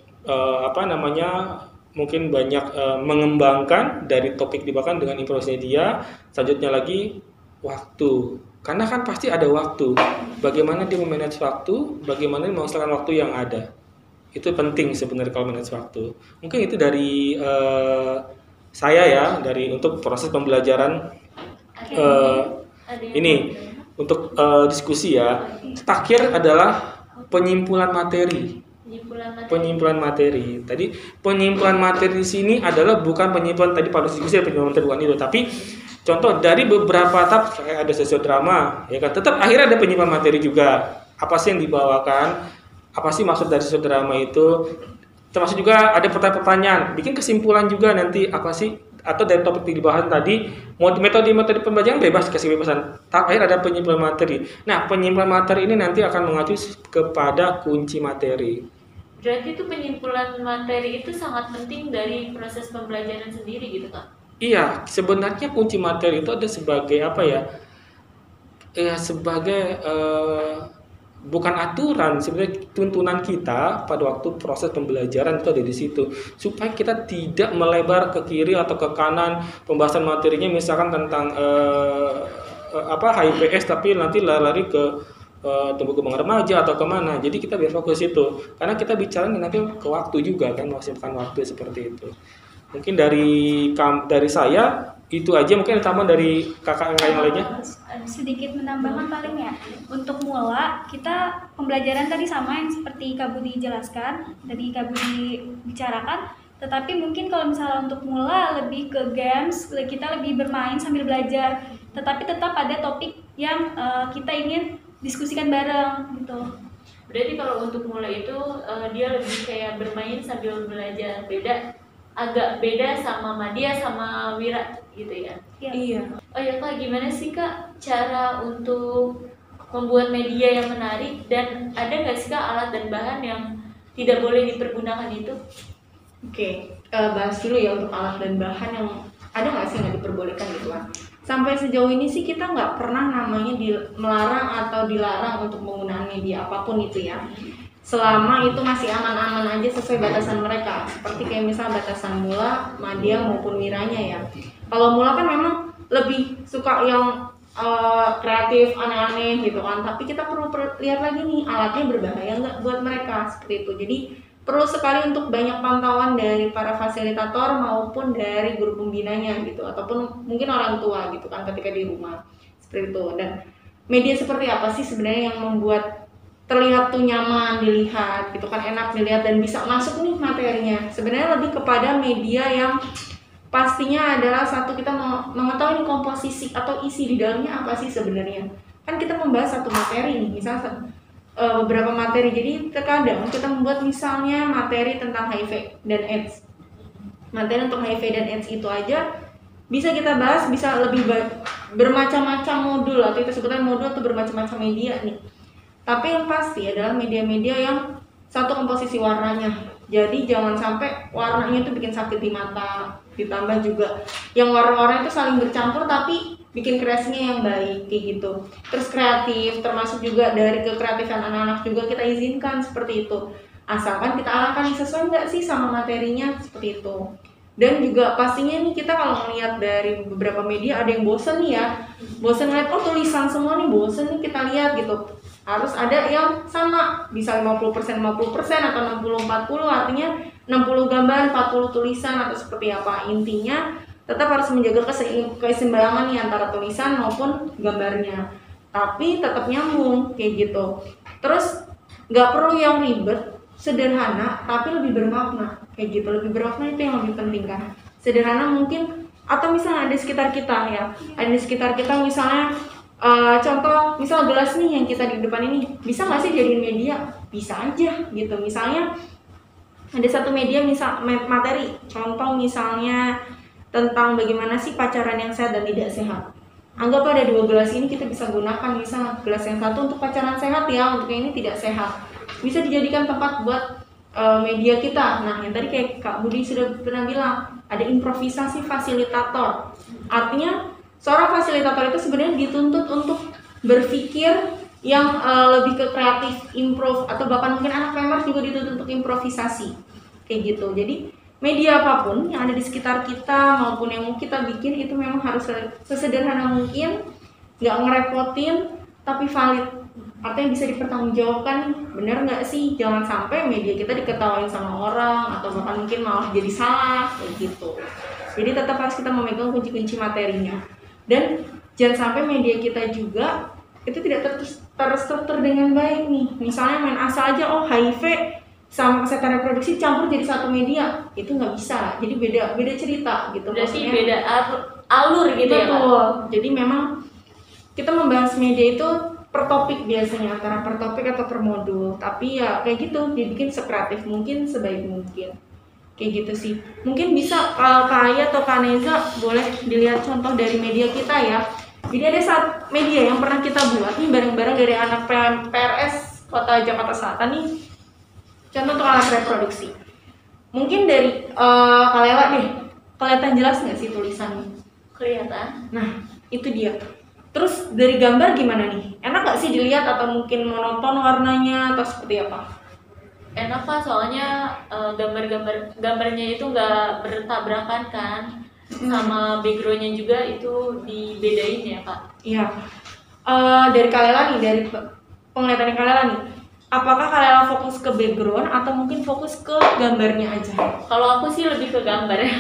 mungkin banyak mengembangkan dari topik dibawakan dengan improvisasinya dia. Selanjutnya lagi waktu, karena kan pasti ada waktu, bagaimana dia memanage waktu, bagaimana dia menggunakan waktu yang ada. Itu penting sebenarnya kalau manage waktu. Mungkin itu dari saya ya, untuk proses pembelajaran ini untuk diskusi ya. Terakhir adalah penyimpulan materi. Penyimpulan materi. Tadi penyimpulan materi di sini adalah bukan penyimpulan tadi pada diskusi penyimpulan materi bukan itu, tapi contoh dari beberapa tahap kayak ada sosiodrama, ya kan. Tetap akhirnya ada penyimpulan materi juga. Apa sih yang dibawakan? Apa sih maksud dari sosiodrama itu? Termasuk juga ada pertanyaan-pertanyaan, bikin kesimpulan juga nanti apa sih atau dari topik yang dibahas tadi, metode pembelajaran bebas, kasih bebasan. Tahap akhir ada penyimpulan materi. Nah, penyimpulan materi ini nanti akan mengacu kepada kunci materi. Berarti itu penyimpulan materi itu sangat penting dari proses pembelajaran sendiri gitu Kak? Iya, sebenarnya kunci materi itu ada sebagai apa ya? Sebagai bukan aturan, sebenarnya tuntunan kita pada waktu proses pembelajaran itu ada di situ, supaya kita tidak melebar ke kiri atau ke kanan. Pembahasan materinya misalkan tentang HIPS, tapi nanti lari ke tumbuh kembang remaja atau kemana. Jadi kita biar fokus itu, karena kita bicara nanti ke waktu juga kan, maksimalkan waktu seperti itu. Mungkin dari saya itu aja, mungkin ditambah dari kakak yang lainnya. Sedikit menambahkan paling ya, untuk mula kita pembelajaran tadi sama yang seperti Kak Budi jelaskan, tadi Kak Budi bicarakan, tetapi mungkin kalau misalnya untuk mula lebih ke games, kita lebih bermain sambil belajar, tetapi tetap ada topik yang kita ingin diskusikan bareng gitu. Berarti kalau untuk mulai itu dia lebih kayak bermain sambil belajar, agak beda sama Madia sama Wira gitu ya? Iya. Oh ya Kak, gimana sih Kak cara untuk membuat media yang menarik, dan ada nggak sih Kak alat dan bahan yang tidak boleh dipergunakan itu? Oke, bahas dulu ya untuk alat dan bahan yang ada nggak sih nggak diperbolehkan gitu kan. Sampai sejauh ini sih kita nggak pernah namanya melarang atau dilarang untuk menggunakan media apapun itu ya. Selama itu masih aman-aman aja sesuai batasan mereka, seperti kayak misal batasan mula, Madia maupun Wiranya ya. Kalau mula kan memang lebih suka yang kreatif, aneh-aneh gitu kan, tapi kita perlu lihat lagi nih alatnya berbahaya nggak buat mereka, seperti itu. Jadi perlu sekali untuk banyak pantauan dari para fasilitator maupun dari guru pembinanya gitu, ataupun mungkin orang tua gitu kan ketika di rumah, seperti itu. Dan media seperti apa sih sebenarnya yang membuat terlihat tuh nyaman dilihat gitu kan, enak dilihat dan bisa masuk nih materinya? Sebenarnya lebih kepada media yang pastinya adalah satu, kita mau mengetahui nih komposisi atau isi di dalamnya apa sih sebenarnya. Kan kita membahas satu materi nih, misalnya beberapa materi, jadi terkadang kita membuat misalnya materi tentang HIV dan AIDS. Materi untuk HIV dan AIDS itu aja bisa kita bahas, bisa lebih bermacam-macam modul, atau kita sebutkan modul atau bermacam-macam media nih. Tapi yang pasti adalah media-media yang satu komposisi warnanya. Jadi jangan sampai warnanya itu bikin sakit di mata. Ditambah juga yang warna-warna itu saling bercampur tapi bikin kreasinya yang baik kayak gitu. Terus kreatif, termasuk juga dari kekreatifan anak-anak juga kita izinkan seperti itu. Asalkan kita arahkan sesuai nggak sih sama materinya, seperti itu. Dan juga pastinya nih kita kalau melihat dari beberapa media ada yang bosen nih ya. Bosen lihat tulisan semua nih, bosen nih kita lihat gitu. Harus ada yang sama, bisa 50% atau 60-40, artinya 60 gambar, 40 tulisan atau seperti apa. Intinya tetap harus menjaga keseimbangan nih antara tulisan maupun gambarnya, tapi tetap nyambung kayak gitu. Terus nggak perlu yang ribet, sederhana tapi lebih bermakna kayak gitu. Lebih bermakna itu yang lebih penting kan. Sederhana mungkin, atau misalnya ada di sekitar kita ya, ada di sekitar kita misalnya contoh misal gelas nih yang kita di depan ini, bisa nggak sih jadiin media? Bisa aja gitu. Misalnya ada satu media, misal materi, contoh misalnya tentang bagaimana sih pacaran yang sehat dan tidak sehat. Anggap ada 2 gelas ini, kita bisa gunakan misal gelas yang satu untuk pacaran sehat ya, untuk yang ini tidak sehat. Bisa dijadikan tempat buat media kita. Nah, yang tadi kayak Kak Budi sudah pernah bilang, ada improvisasi fasilitator. Artinya seorang fasilitator itu sebenarnya dituntut untuk berpikir yang lebih ke kreatif, improv, atau bahkan mungkin anak PMR juga dituntut untuk improvisasi kayak gitu. Jadi media apapun yang ada di sekitar kita maupun yang mau kita bikin itu memang harus sesederhana mungkin, nggak ngerepotin, tapi valid. Artinya bisa dipertanggungjawabkan, bener nggak sih? Jangan sampai media kita diketawain sama orang atau bahkan mungkin malah jadi salah kayak gitu. Jadi tetap harus kita memegang kunci-kunci materinya. Dan jangan sampai media kita juga itu tidak terstruktur dengan baik nih. Misalnya main asal aja, HIV sama kesehatan reproduksi campur jadi satu media, itu nggak bisa. Jadi beda cerita gitu. Berarti beda alur gitu. Betul. Ya Pak? Jadi memang kita membahas media itu per topik biasanya, antara per topik atau per modul. Tapi ya kayak gitu, dibikin sekreatif mungkin, sebaik mungkin Kayak gitu sih. Mungkin bisa Kak Aya atau Kak Neza boleh dilihat contoh dari media kita ya. Jadi ada satu media yang pernah kita buat nih bareng-bareng dari anak PRS Kota Jakarta Selatan nih. Contoh untuk alat reproduksi. Mungkin dari Kak Lela deh, kelihatan jelas nggak sih tulisannya? Kelihatan. Nah, itu dia. Terus dari gambar gimana nih? Enak nggak sih dilihat atau mungkin monoton warnanya atau seperti apa? Enak Kak, soalnya gambarnya itu nggak bertabrakan kan, sama backgroundnya juga itu dibedain ya Kak. Iya. Dari Kak Lela nih, dari penglihatan Kak Lela nih, apakah Kak Lela fokus ke background atau mungkin fokus ke gambarnya aja? Kalau aku sih lebih ke gambar ya.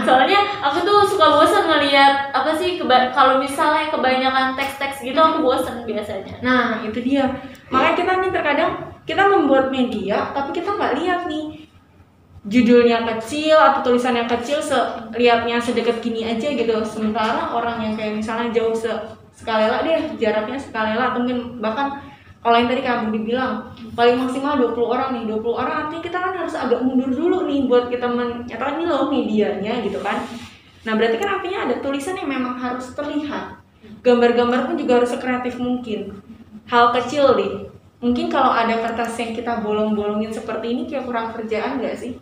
Soalnya aku tuh suka bosan ngelihat apa sih kalau misalnya kebanyakan teks-teks gitu aku bosan biasanya. Nah, itu dia. Makanya kita nih terkadang kita membuat media tapi kita nggak lihat nih judulnya kecil atau tulisannya kecil, lihatnya sedekat gini aja gitu. Sementara orang yang kayak misalnya jauh sekalela deh, jaraknya sekalela atau mungkin bahkan kalau yang tadi kamu dibilang paling maksimal 20 orang nih, 20 orang artinya kita kan harus agak mundur dulu nih buat kita menyatakan ini loh medianya gitu kan. Nah berarti kan artinya ada tulisan yang memang harus terlihat. Gambar-gambar pun juga harus sekreatif mungkin. Hal kecil deh, mungkin kalau ada kertas yang kita bolong-bolongin seperti ini kayak kurang kerjaan gak sih?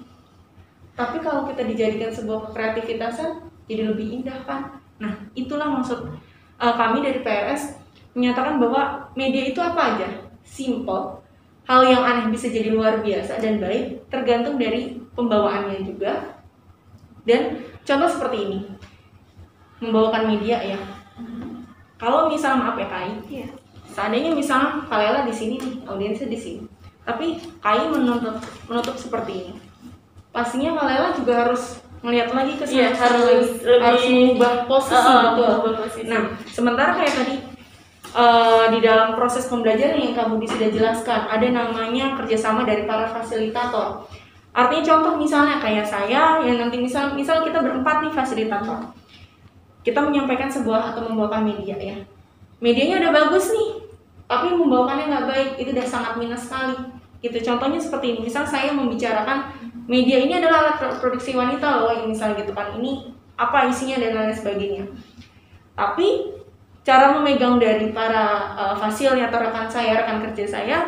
Tapi kalau kita dijadikan sebuah kreativitasan jadi lebih indah kan. Nah itulah maksud kami dari PRS menyatakan bahwa media itu apa aja, simple, hal yang aneh bisa jadi luar biasa dan baik, tergantung dari pembawaannya juga. Dan contoh seperti ini, membawakan media ya. Kalau misalnya maaf ya Kai, seandainya misalnya Kak Lela di sini nih, audiensnya di sini, tapi Kai menutup seperti ini, pastinya Kak Lela juga harus melihat lagi ke sana, harus mengubah posisi betul. Nah, sementara kayak tadi di dalam proses pembelajaran yang Kak Budi sudah jelaskan, ada namanya kerjasama dari para fasilitator. Artinya contoh misalnya kayak saya yang nanti misal kita berempat nih fasilitator, kita menyampaikan sebuah atau membawakan media ya, medianya udah bagus nih tapi membawakannya nggak baik, itu udah sangat minus sekali gitu. Contohnya seperti ini, misal saya membicarakan media ini adalah alat produksi wanita loh, misalnya gitu kan, ini apa isinya dan lain sebagainya, tapi cara memegang dari para fasilnya atau rekan kerja saya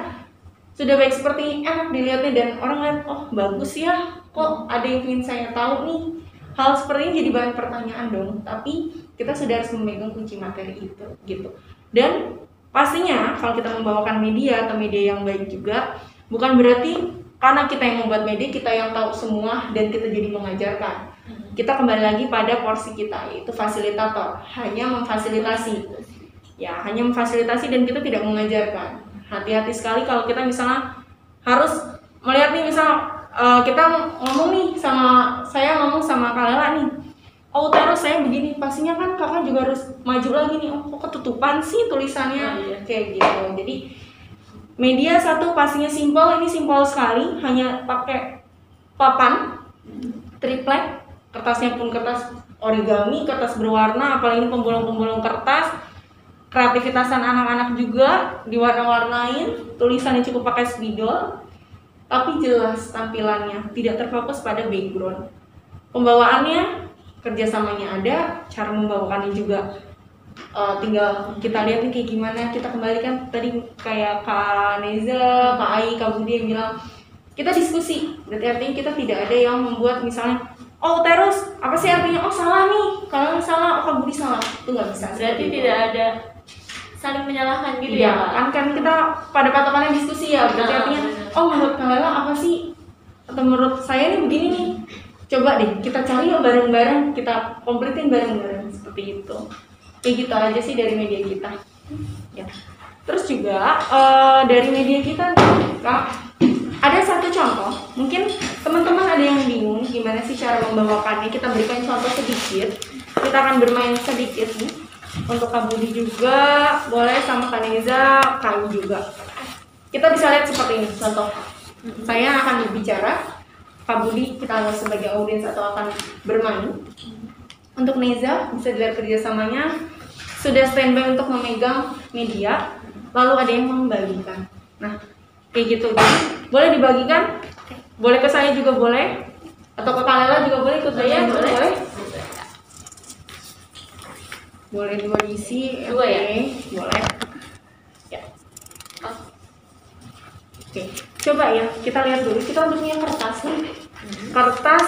sudah baik seperti ini, enak dilihatnya dan orang lihat, oh bagus ya, kok ada yang ingin saya tahu nih. Hal seperti ini jadi bahan pertanyaan dong, tapi kita sudah harus memegang kunci materi itu gitu. Dan pastinya kalau kita membawakan media atau media yang baik juga, bukan berarti karena kita yang membuat media kita yang tahu semua dan kita jadi mengajarkan. Kita kembali lagi pada porsi kita, yaitu fasilitator, hanya memfasilitasi ya, hanya memfasilitasi dan kita tidak mengajarkan. Hati-hati sekali kalau kita misalnya harus melihat nih, misal kita ngomong nih saya ngomong sama Kak Lela nih, oh terus saya begini, pastinya kan kakak juga harus maju lagi nih, oh kok ketutupan sih tulisannya, kayak gitu. Jadi media satu pastinya simpel, ini simpel sekali, hanya pakai papan triplek, kertasnya pun kertas origami, kertas berwarna, apalagi pembolong-pembolong kertas. Kreativitasan anak-anak juga diwarna-warnain, tulisannya cukup pakai spidol, tapi jelas tampilannya, tidak terfokus pada background. Pembawaannya, kerjasamanya ada, cara membawakannya juga tinggal kita lihat nih kayak gimana. Kita kembalikan tadi kayak Kak Neza, Kak Ai, Kak Budi yang bilang, kita diskusi, berarti artinya kita tidak ada yang membuat misalnya, oh terus apa sih artinya, oh salah nih, kalau salah, oh Kak Budi salah, itu nggak bisa. Berarti tidak ada saling menyalahkan gitu ya Pak? Kan kita pada patokannya diskusi ya, berarti artinya oh menurut Kak Lela apa sih, atau menurut saya nih begini nih, coba deh kita cari yuk bareng-bareng, kita kompletin bareng-bareng, seperti itu. Kayak gitu aja sih dari media kita ya. Terus juga dari media kita Kak, ada satu contoh, mungkin teman-teman ada yang bingung gimana sih cara membawakannya, kita berikan contoh sedikit. Kita akan bermain sedikit nih, untuk Kak Budi juga boleh, sama Kak Neza, Kak juga. Kita bisa lihat seperti ini contoh. Saya akan berbicara, Kak Budi kita anggap sebagai audiens atau akan bermain. Untuk Neza bisa dilihat kerjasamanya, sudah standby untuk memegang media, lalu ada yang membagikan. Nah kayak gitu, jadi boleh dibagikan, boleh ke saya juga boleh. Atau ke Kalela juga boleh ikut Saya dulu, boleh. boleh? Boleh dua diisi. Dua ya? Oke, boleh. Ya. Oh, Oke, coba ya kita lihat dulu. Kita udah punya kertas nih. Kertas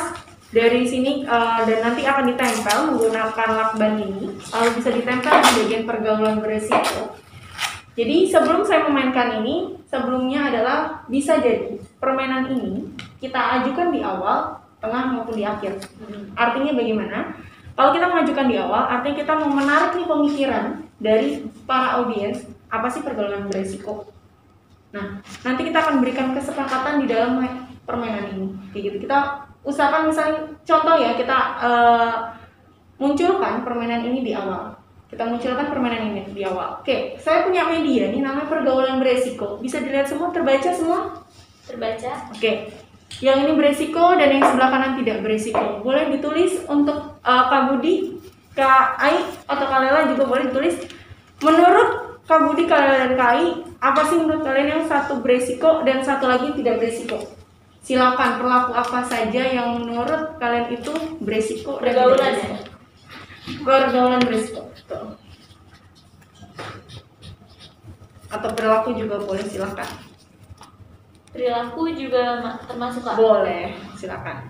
dari sini dan nanti akan ditempel menggunakan lakban ini. Lalu bisa ditempel di bagian pergaulan beresiko. Jadi sebelum saya memainkan ini, sebelumnya adalah bisa jadi permainan ini kita ajukan di awal, tengah maupun di akhir. Artinya bagaimana? Kalau kita mengajukan di awal, artinya kita mau menarik nih pemikiran dari para audiens, apa sih pergaulan beresiko? Nah, nanti kita akan berikan kesepakatan di dalam permainan ini. Kayak gitu. Kita usahakan misalnya contoh ya, kita munculkan permainan ini di awal. Kita munculkan permainan ini di awal. Oke, saya punya media nih namanya pergaulan beresiko. Bisa dilihat semua, terbaca semua? terbaca. Oke. Yang ini beresiko dan yang sebelah kanan tidak beresiko. Boleh ditulis untuk Kak Budi, Kak Ai atau Kak Lela juga boleh ditulis. Menurut Kak Budi, Kak Lela dan Kak Ai, apa sih menurut kalian yang satu beresiko dan satu lagi tidak beresiko? Silakan perilaku apa saja yang menurut kalian itu beresiko dan tidak Pergaulan ya? beresiko. Pergaulan beresiko. Betul. Atau perilaku juga boleh, silakan. Perilaku juga termasuk Kak? Boleh, silakan.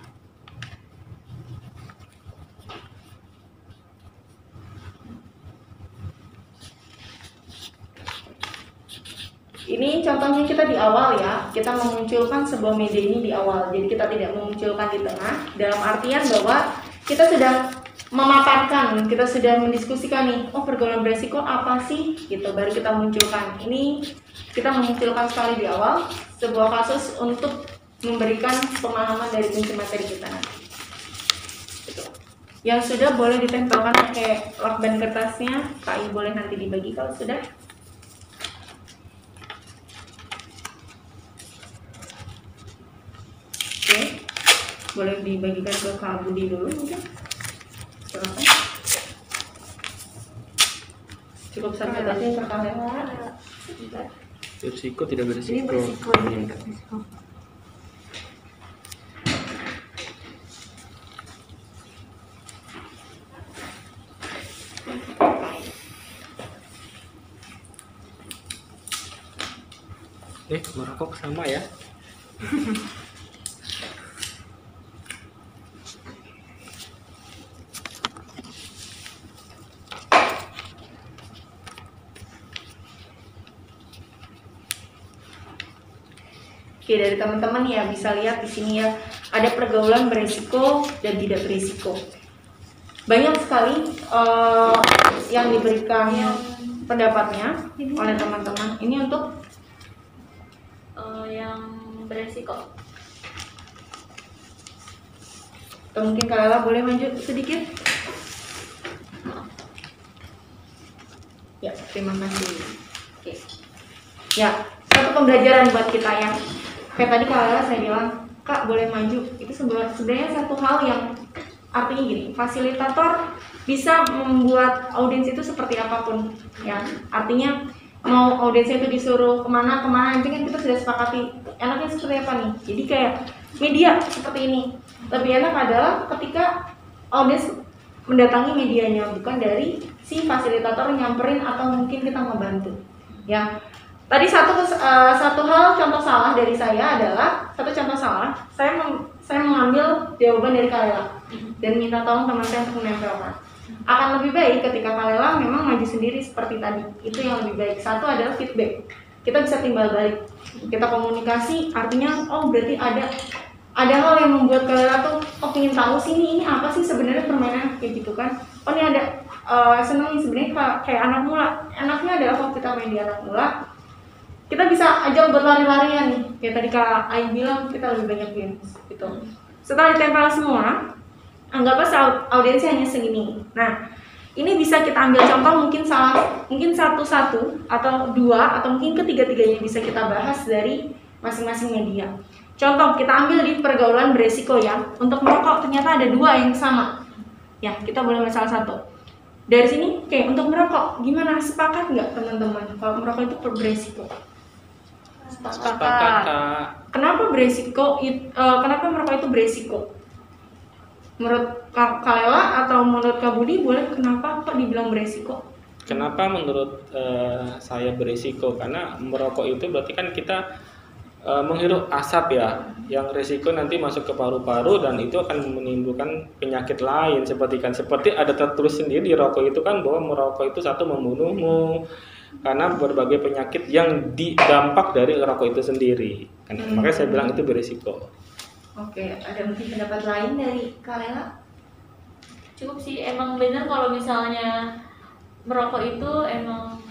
Ini contohnya kita di awal ya, kita memunculkan sebuah media ini di awal. Jadi kita tidak memunculkan di tengah, dalam artian bahwa kita sudah memaparkan, kita sudah mendiskusikan nih, oh pergaulan beresiko apa sih? Gitu, baru kita munculkan. Ini kita memunculkan sekali di awal sebuah kasus untuk memberikan pemahaman dari kunci materi kita nanti. Gitu. Yang sudah boleh ditempelkan pakai lakban kertasnya, Kak I boleh nanti dibagi kalau sudah. Oke, boleh dibagikan ke Kak Budi dulu mungkin. Silakan. Cukup sampai tadi pertanyaan. Beresiko tidak beresiko. Ini beresiko, ini tidak beresiko. Merokok sama ya. Oke, dari teman-teman ya bisa lihat di sini ya, ada pergaulan beresiko dan tidak beresiko. Banyak sekali yang diberikan pendapatnya oleh teman-teman. Ini untuk Yang beresiko. atau mungkin Kak Lela boleh maju sedikit. Ya, terima kasih. Oke. Ya, satu pembelajaran buat kita ya. Kayak tadi Kak Lela saya bilang, Kak boleh maju. Itu sebenarnya satu hal yang artinya gini, fasilitator bisa membuat audiens itu seperti apapun ya. Artinya mau audiensnya itu disuruh kemana, nanti kan kita sudah sepakati enaknya seperti apa nih. Jadi kayak media seperti ini. Lebih enak adalah ketika audiens mendatangi medianya, bukan dari si fasilitator nyamperin atau mungkin kita ngebantu. Ya, tadi satu hal contoh salah dari saya adalah saya mengambil jawaban dari Kak Lela dan minta tolong teman saya untuk menempelkan. Akan lebih baik ketika Kak Lela memang maju sendiri seperti tadi. Itu yang lebih baik. Satu adalah feedback. Kita bisa timbal balik. Kita komunikasi, artinya oh berarti ada hal yang membuat Kak Lela tuh ingin tahu sih ini apa sih sebenarnya permainan kayak gitu kan. Oh ini ada seneng nih sebenarnya kayak anak mula. Enaknya adalah kalau kita main di anak mula, kita bisa ajak buat lari-larian nih. Kayak tadi Kak Ai bilang kita lebih banyak games gitu. Setelah ditempel semua, anggaplah audiensnya hanya segini. Nah, ini bisa kita ambil contoh mungkin satu-satu atau dua atau mungkin ketiga-tiganya bisa kita bahas dari masing-masing media. Contoh kita ambil di pergaulan beresiko ya. Untuk merokok ternyata ada dua yang sama. Ya, kita boleh ambil salah satu. Dari sini, oke, untuk merokok gimana? Sepakat nggak teman-teman? Kalau merokok itu beresiko. Sepakat, Kak. Kenapa beresiko? Kenapa merokok itu beresiko? Menurut Kak Lela atau menurut Kak Budi, boleh kenapa kok dibilang beresiko? Kenapa menurut saya berisiko? Karena merokok itu berarti kan kita menghirup asap ya, yang resiko nanti masuk ke paru-paru dan itu akan menimbulkan penyakit lain seperti ada tertulis sendiri di rokok itu kan bahwa merokok itu satu membunuhmu karena berbagai penyakit yang dampak dari rokok itu sendiri. Makanya saya bilang itu berisiko. Oke, ada mungkin pendapat lain dari Kak Lela? Cukup sih, emang bener kalau misalnya merokok itu emang,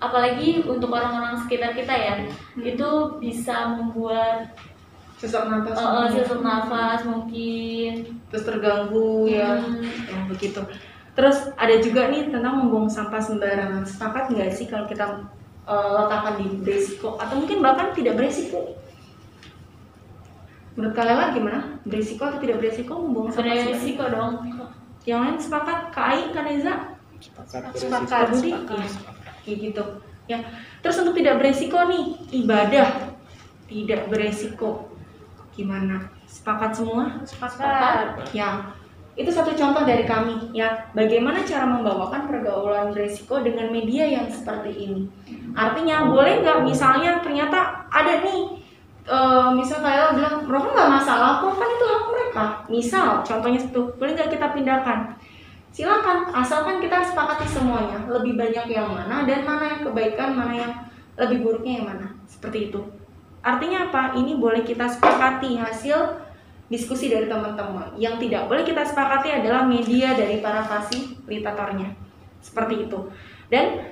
apalagi untuk orang-orang sekitar kita ya, itu bisa membuat Sesak nafas, sesak nafas mungkin, terus terganggu ya, yang begitu. Terus ada juga nih tentang membuang sampah sembarangan. Sepakat nggak sih kalau kita letakkan di beresiko atau mungkin bahkan tidak beresiko? Menurut Kak Lela gimana? Beresiko atau tidak beresiko membuang sampah sembarangan? beresiko dong. Yang lain sepakat? Kak Ai, Kak Neza? Sepakat. Budi? Kayak gitu ya. Terus untuk tidak beresiko nih, ibadah tidak beresiko gimana? Sepakat semua? Sepakat. Ya, itu satu contoh dari kami ya, bagaimana cara membawakan pergaulan beresiko dengan media yang seperti ini. Artinya boleh nggak misalnya ternyata ada nih misal kayak bilang merokok nggak masalah kok, kan itu hak mereka. Misal contohnya itu boleh nggak kita pindahkan? Silakan, asalkan kita sepakati semuanya, lebih banyak yang mana dan mana yang kebaikan, mana yang lebih buruknya yang mana, seperti itu. Artinya apa? Ini boleh kita sepakati hasil diskusi dari teman-teman. Yang tidak boleh kita sepakati adalah media dari para fasilitatornya, seperti itu. Dan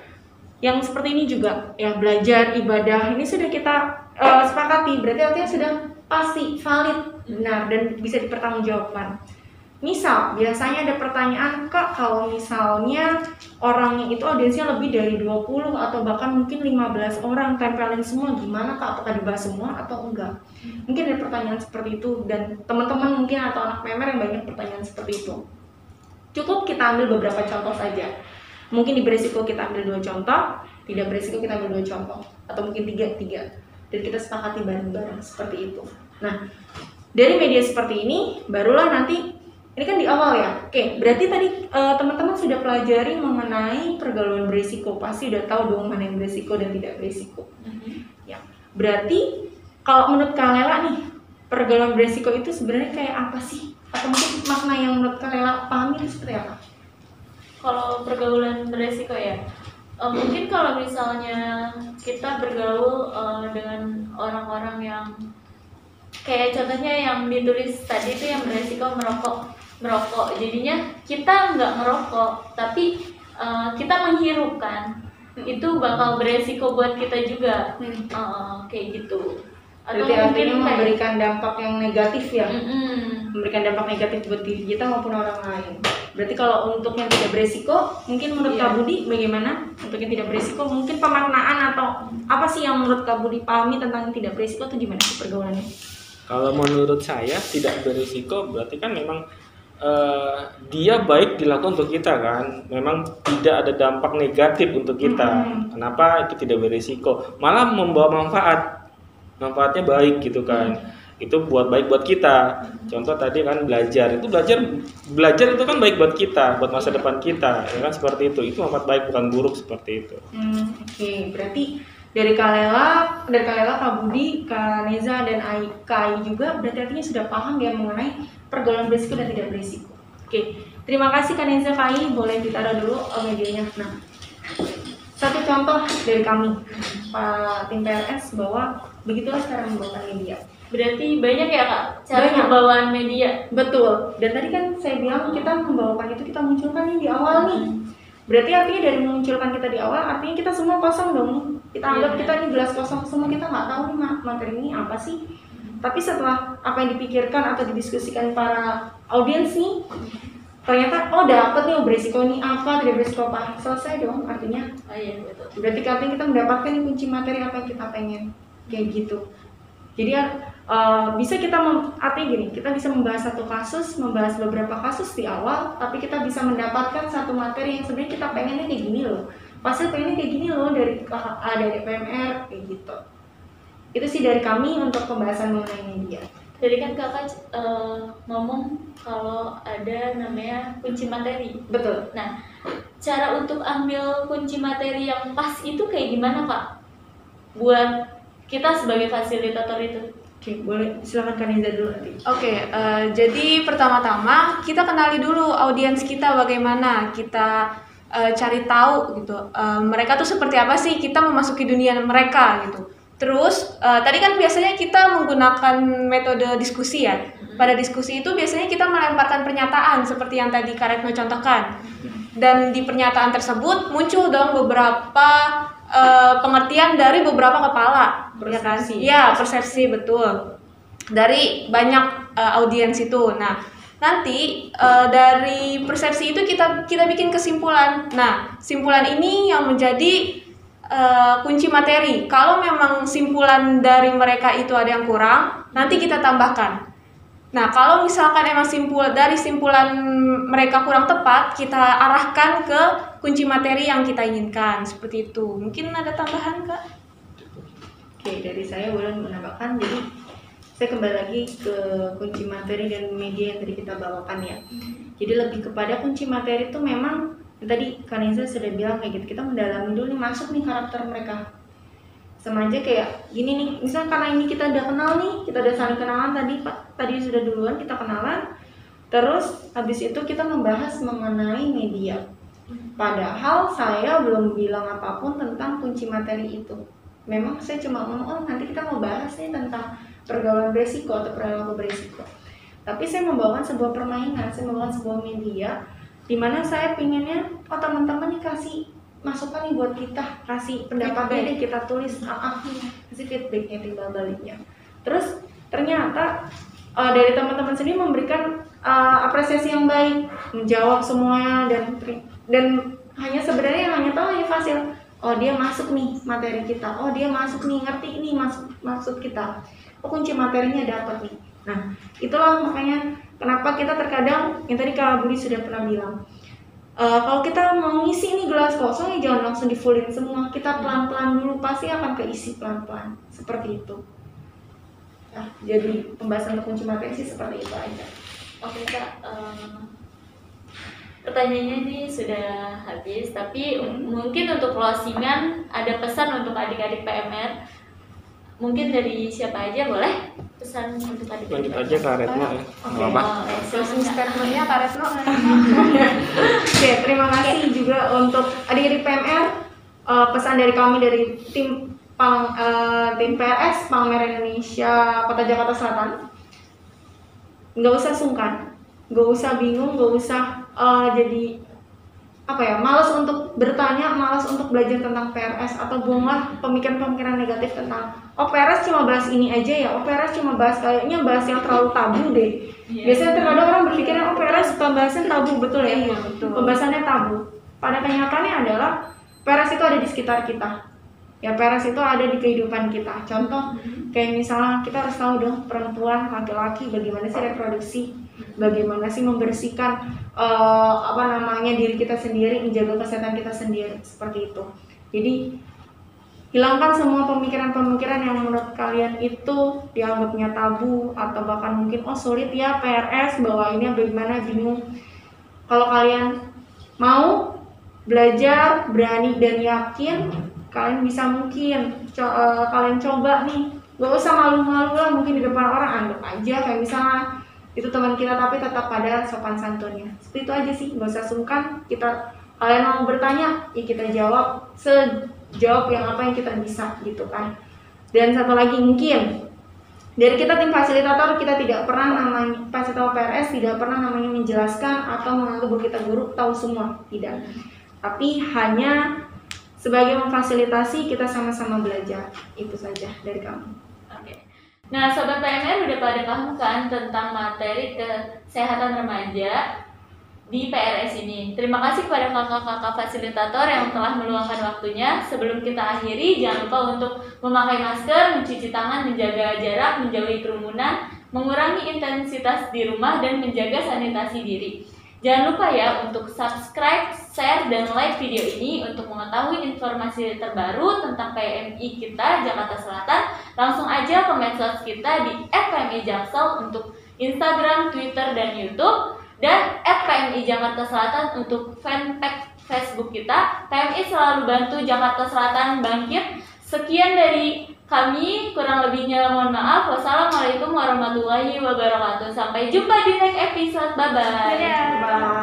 yang seperti ini juga, ya belajar ibadah ini sudah kita sepakati, berarti artinya sudah pasti valid, benar dan bisa dipertanggungjawabkan. Misal, biasanya ada pertanyaan, Kak, kalau misalnya orangnya itu audiensnya lebih dari 20 atau bahkan mungkin 15 orang, tempelin semua, gimana Kak? Apakah dibahas semua atau enggak? Mungkin ada pertanyaan seperti itu, dan teman-teman mungkin atau anak PMR yang banyak pertanyaan seperti itu. Cukup kita ambil beberapa contoh saja. Mungkin di beresiko kita ambil 2 contoh, tidak beresiko kita ambil 2 contoh, atau mungkin 3. Dan kita sepakati bareng-bareng seperti itu. Nah, dari media seperti ini, barulah nanti ini kan di awal ya. Oke, berarti tadi teman-teman sudah pelajari mengenai pergaulan beresiko. Pasti udah tahu dong mana yang beresiko dan tidak beresiko. Ya, berarti kalau menurut Kak Lela nih, pergaulan beresiko itu sebenarnya kayak apa sih? Atau mungkin makna yang menurut Kak Lela pahami itu seperti apa? Kalau pergaulan beresiko ya, mungkin kalau misalnya kita bergaul dengan orang-orang yang kayak contohnya yang ditulis tadi itu yang beresiko merokok, jadinya kita nggak merokok tapi kita menghirupkan, itu bakal beresiko buat kita juga. Kayak gitu. Atau Berarti artinya mungkin memberikan dampak yang negatif ya, memberikan dampak negatif buat diri kita maupun orang lain. Berarti kalau untuk yang tidak beresiko, mungkin menurut Kak Budi bagaimana? Untuk yang tidak beresiko, mungkin pemaknaan atau apa sih yang menurut Kak Budi pahami tentang yang tidak beresiko itu gimana sih pergaulannya? Kalau menurut saya tidak berisiko berarti kan memang dia baik dilakukan untuk kita kan, memang tidak ada dampak negatif untuk kita. Kenapa itu tidak berisiko? Malah membawa manfaatnya baik gitu kan. Itu baik buat kita. Contoh tadi kan belajar itu kan baik buat kita, buat masa depan kita, ya kan seperti itu. Itu manfaat baik bukan buruk seperti itu. Oke, berarti dari Kak Lela, Kak Budi, Kak Neza, dan Kak Ai juga berarti artinya sudah paham ya mengenai pergaulan beresiko dan tidak beresiko. Oke, terima kasih Kak Neza, Kak Ai, boleh ditaruh dulu medianya. Nah, satu contoh dari kami, Pak Tim PLS, bahwa begitulah cara membawakan media. berarti banyak ya Kak cara Banyak. pembawaan media. Betul, dan tadi kan saya bilang kita membawakan itu, kita munculkan nih di awal nih. Berarti artinya dari memunculkan kita di awal, artinya kita semua kosong dong. Kita anggap kita ini gelas kosong semua, kita nggak tahu nih materi ini apa sih. Tapi setelah apa yang dipikirkan atau didiskusikan para audiens nih, ternyata dapet nih beresiko nih apa, tidak beresiko apa, selesai dong artinya. Iya betul. Berarti artinya kita mendapatkan nih kunci materi apa yang kita pengen, kayak gitu. Jadi bisa kita artinya gini, kita bisa membahas satu kasus, membahas beberapa kasus di awal, tapi kita bisa mendapatkan satu materi yang sebenarnya kita pengennya kayak gini loh, pasti pengennya kayak gini loh dari PMR kayak gitu. Itu sih dari kami untuk pembahasan mengenai media. Tadi kan kakak ngomong kalau ada namanya kunci materi. Betul. Nah, cara untuk ambil kunci materi yang pas itu kayak gimana kak? Buat kita sebagai fasilitator itu. Oke, boleh silakan Kaniza dulu nanti. Oke, jadi pertama-tama kita kenali dulu audiens kita bagaimana, kita cari tahu gitu. Mereka tuh seperti apa sih, kita memasuki dunia mereka gitu. Terus tadi kan biasanya kita menggunakan metode diskusi ya. Pada diskusi itu biasanya kita melemparkan pernyataan seperti yang tadi Kak Retno contohkan. Dan di pernyataan tersebut muncul dong beberapa pengertian dari beberapa kepala, Persepsi. ya kan? Ya, persepsi betul. Dari banyak audiens itu. Nah, nanti dari persepsi itu kita bikin kesimpulan. Nah, simpulan ini yang menjadi kunci materi. Kalau memang simpulan dari mereka itu ada yang kurang, nanti kita tambahkan. Nah, kalau misalkan emang simpulan mereka kurang tepat, kita arahkan ke kunci materi yang kita inginkan. Seperti itu. Mungkin ada tambahan, Kak? Oke, dari saya boleh menambahkan. Jadi saya kembali lagi ke kunci materi dan media yang tadi kita bawakan ya. Jadi lebih kepada kunci materi itu memang tadi Kaniza sudah bilang kayak gitu, kita mendalami dulu nih, masuk nih karakter mereka. Sama aja kayak gini nih, misalnya karena ini kita udah kenal nih, kita udah saling kenalan tadi sudah duluan kita kenalan, terus habis itu kita membahas mengenai media. Padahal saya belum bilang apapun tentang kunci materi itu. Memang saya cuma ngomong, nanti kita mau bahas nih tentang pergaulan beresiko atau perilaku beresiko. Tapi saya membawakan sebuah permainan, saya membawakan sebuah media di mana saya pinginnya teman-teman dikasih masukan nih buat kita, kasih pendapatnya deh, kita tulis kasih feedbacknya, timbal baliknya. Terus ternyata dari teman-teman sendiri memberikan apresiasi yang baik, menjawab semuanya dan hanya sebenarnya yang hanya tahu hanya Fasil. Oh, dia masuk nih materi kita. Oh, dia masuk nih, ngerti nih maksud kita. Oh, kunci materinya dapat nih. Nah, itulah makanya kenapa kita terkadang yang tadi Kak Budi sudah pernah bilang. Kalau kita mau ngisi nih gelas kosong, ya jangan langsung di fullin semua. Kita pelan-pelan dulu, pasti akan keisi pelan-pelan. Seperti itu. Nah, jadi pembahasan untuk kunci materi sih seperti itu aja. Oke Kak, pertanyaannya nih sudah habis, tapi mungkin untuk closingan ada pesan untuk adik-adik PMR. Mungkin dari siapa aja boleh? Pesan untuk adik-adik. Lanjut aja Kak Retno ya. Nggak apa-apa. Closing statement-nya Kak Retno. Oke, terima kasih juga untuk adik-adik PMR. Pesan dari kami dari tim PRS Palang Merah Indonesia Kota Jakarta Selatan. Nggak usah sungkan, nggak usah bingung, nggak usah jadi malas untuk bertanya, malas untuk belajar tentang PRS, atau buanglah pemikiran-pemikiran negatif tentang PRS cuma bahas ini aja ya, PRS cuma bahas kayaknya bahas yang terlalu tabu deh. Biasanya terkadang orang berpikirnya PRS pembahasan tabu, betul ya? Iya, betul. Pembahasannya tabu. Pada kenyataannya adalah PRS itu ada di sekitar kita. Ya, PRS itu ada di kehidupan kita. Contoh, kayak misalnya kita harus tahu dong perempuan, laki-laki bagaimana sih reproduksi, bagaimana sih membersihkan diri kita sendiri, menjaga kesehatan kita sendiri, seperti itu. Jadi hilangkan semua pemikiran-pemikiran yang menurut kalian itu dianggapnya tabu atau bahkan mungkin sulit ya PRS, bawainnya bagaimana, bingung. Kalau kalian mau belajar, berani dan yakin, kalian bisa kalian coba nih, gak usah malu-malu lah mungkin di depan orang, anggap aja kayak misalnya itu teman kita tapi tetap pada sopan santunnya. Seperti itu aja sih, gak usah sungkan. Kalian mau bertanya, ya kita jawab sejawab yang apa yang kita bisa gitu kan. Dan satu lagi mungkin dari kita tim fasilitator, kita tidak pernah namanya fasilitator PRS tidak pernah namanya menjelaskan atau menganggap bahwa kita guru tahu semua, tidak. Tapi hanya sebagai memfasilitasi, kita sama-sama belajar. Itu saja dari kami. Oke. Nah, Sobat PMR udah pada paham kan tentang materi kesehatan remaja di PRS ini. Terima kasih kepada kakak-kakak fasilitator yang telah meluangkan waktunya. Sebelum kita akhiri, jangan lupa untuk memakai masker, mencuci tangan, menjaga jarak, menjauhi kerumunan, mengurangi intensitas di rumah, dan menjaga sanitasi diri. Jangan lupa ya untuk subscribe, share, dan like video ini untuk mengetahui informasi terbaru tentang PMI kita Jakarta Selatan. Langsung aja ke medsos kita di @pmi-jaksel untuk Instagram, Twitter, dan YouTube, dan @PMI Jakarta Selatan untuk fanpage Facebook kita. PMI selalu bantu Jakarta Selatan bangkit. Sekian dari kami, kurang lebihnya mohon maaf. Wassalamualaikum warahmatullahi wabarakatuh. Sampai jumpa di next episode. Bye-bye. Bye.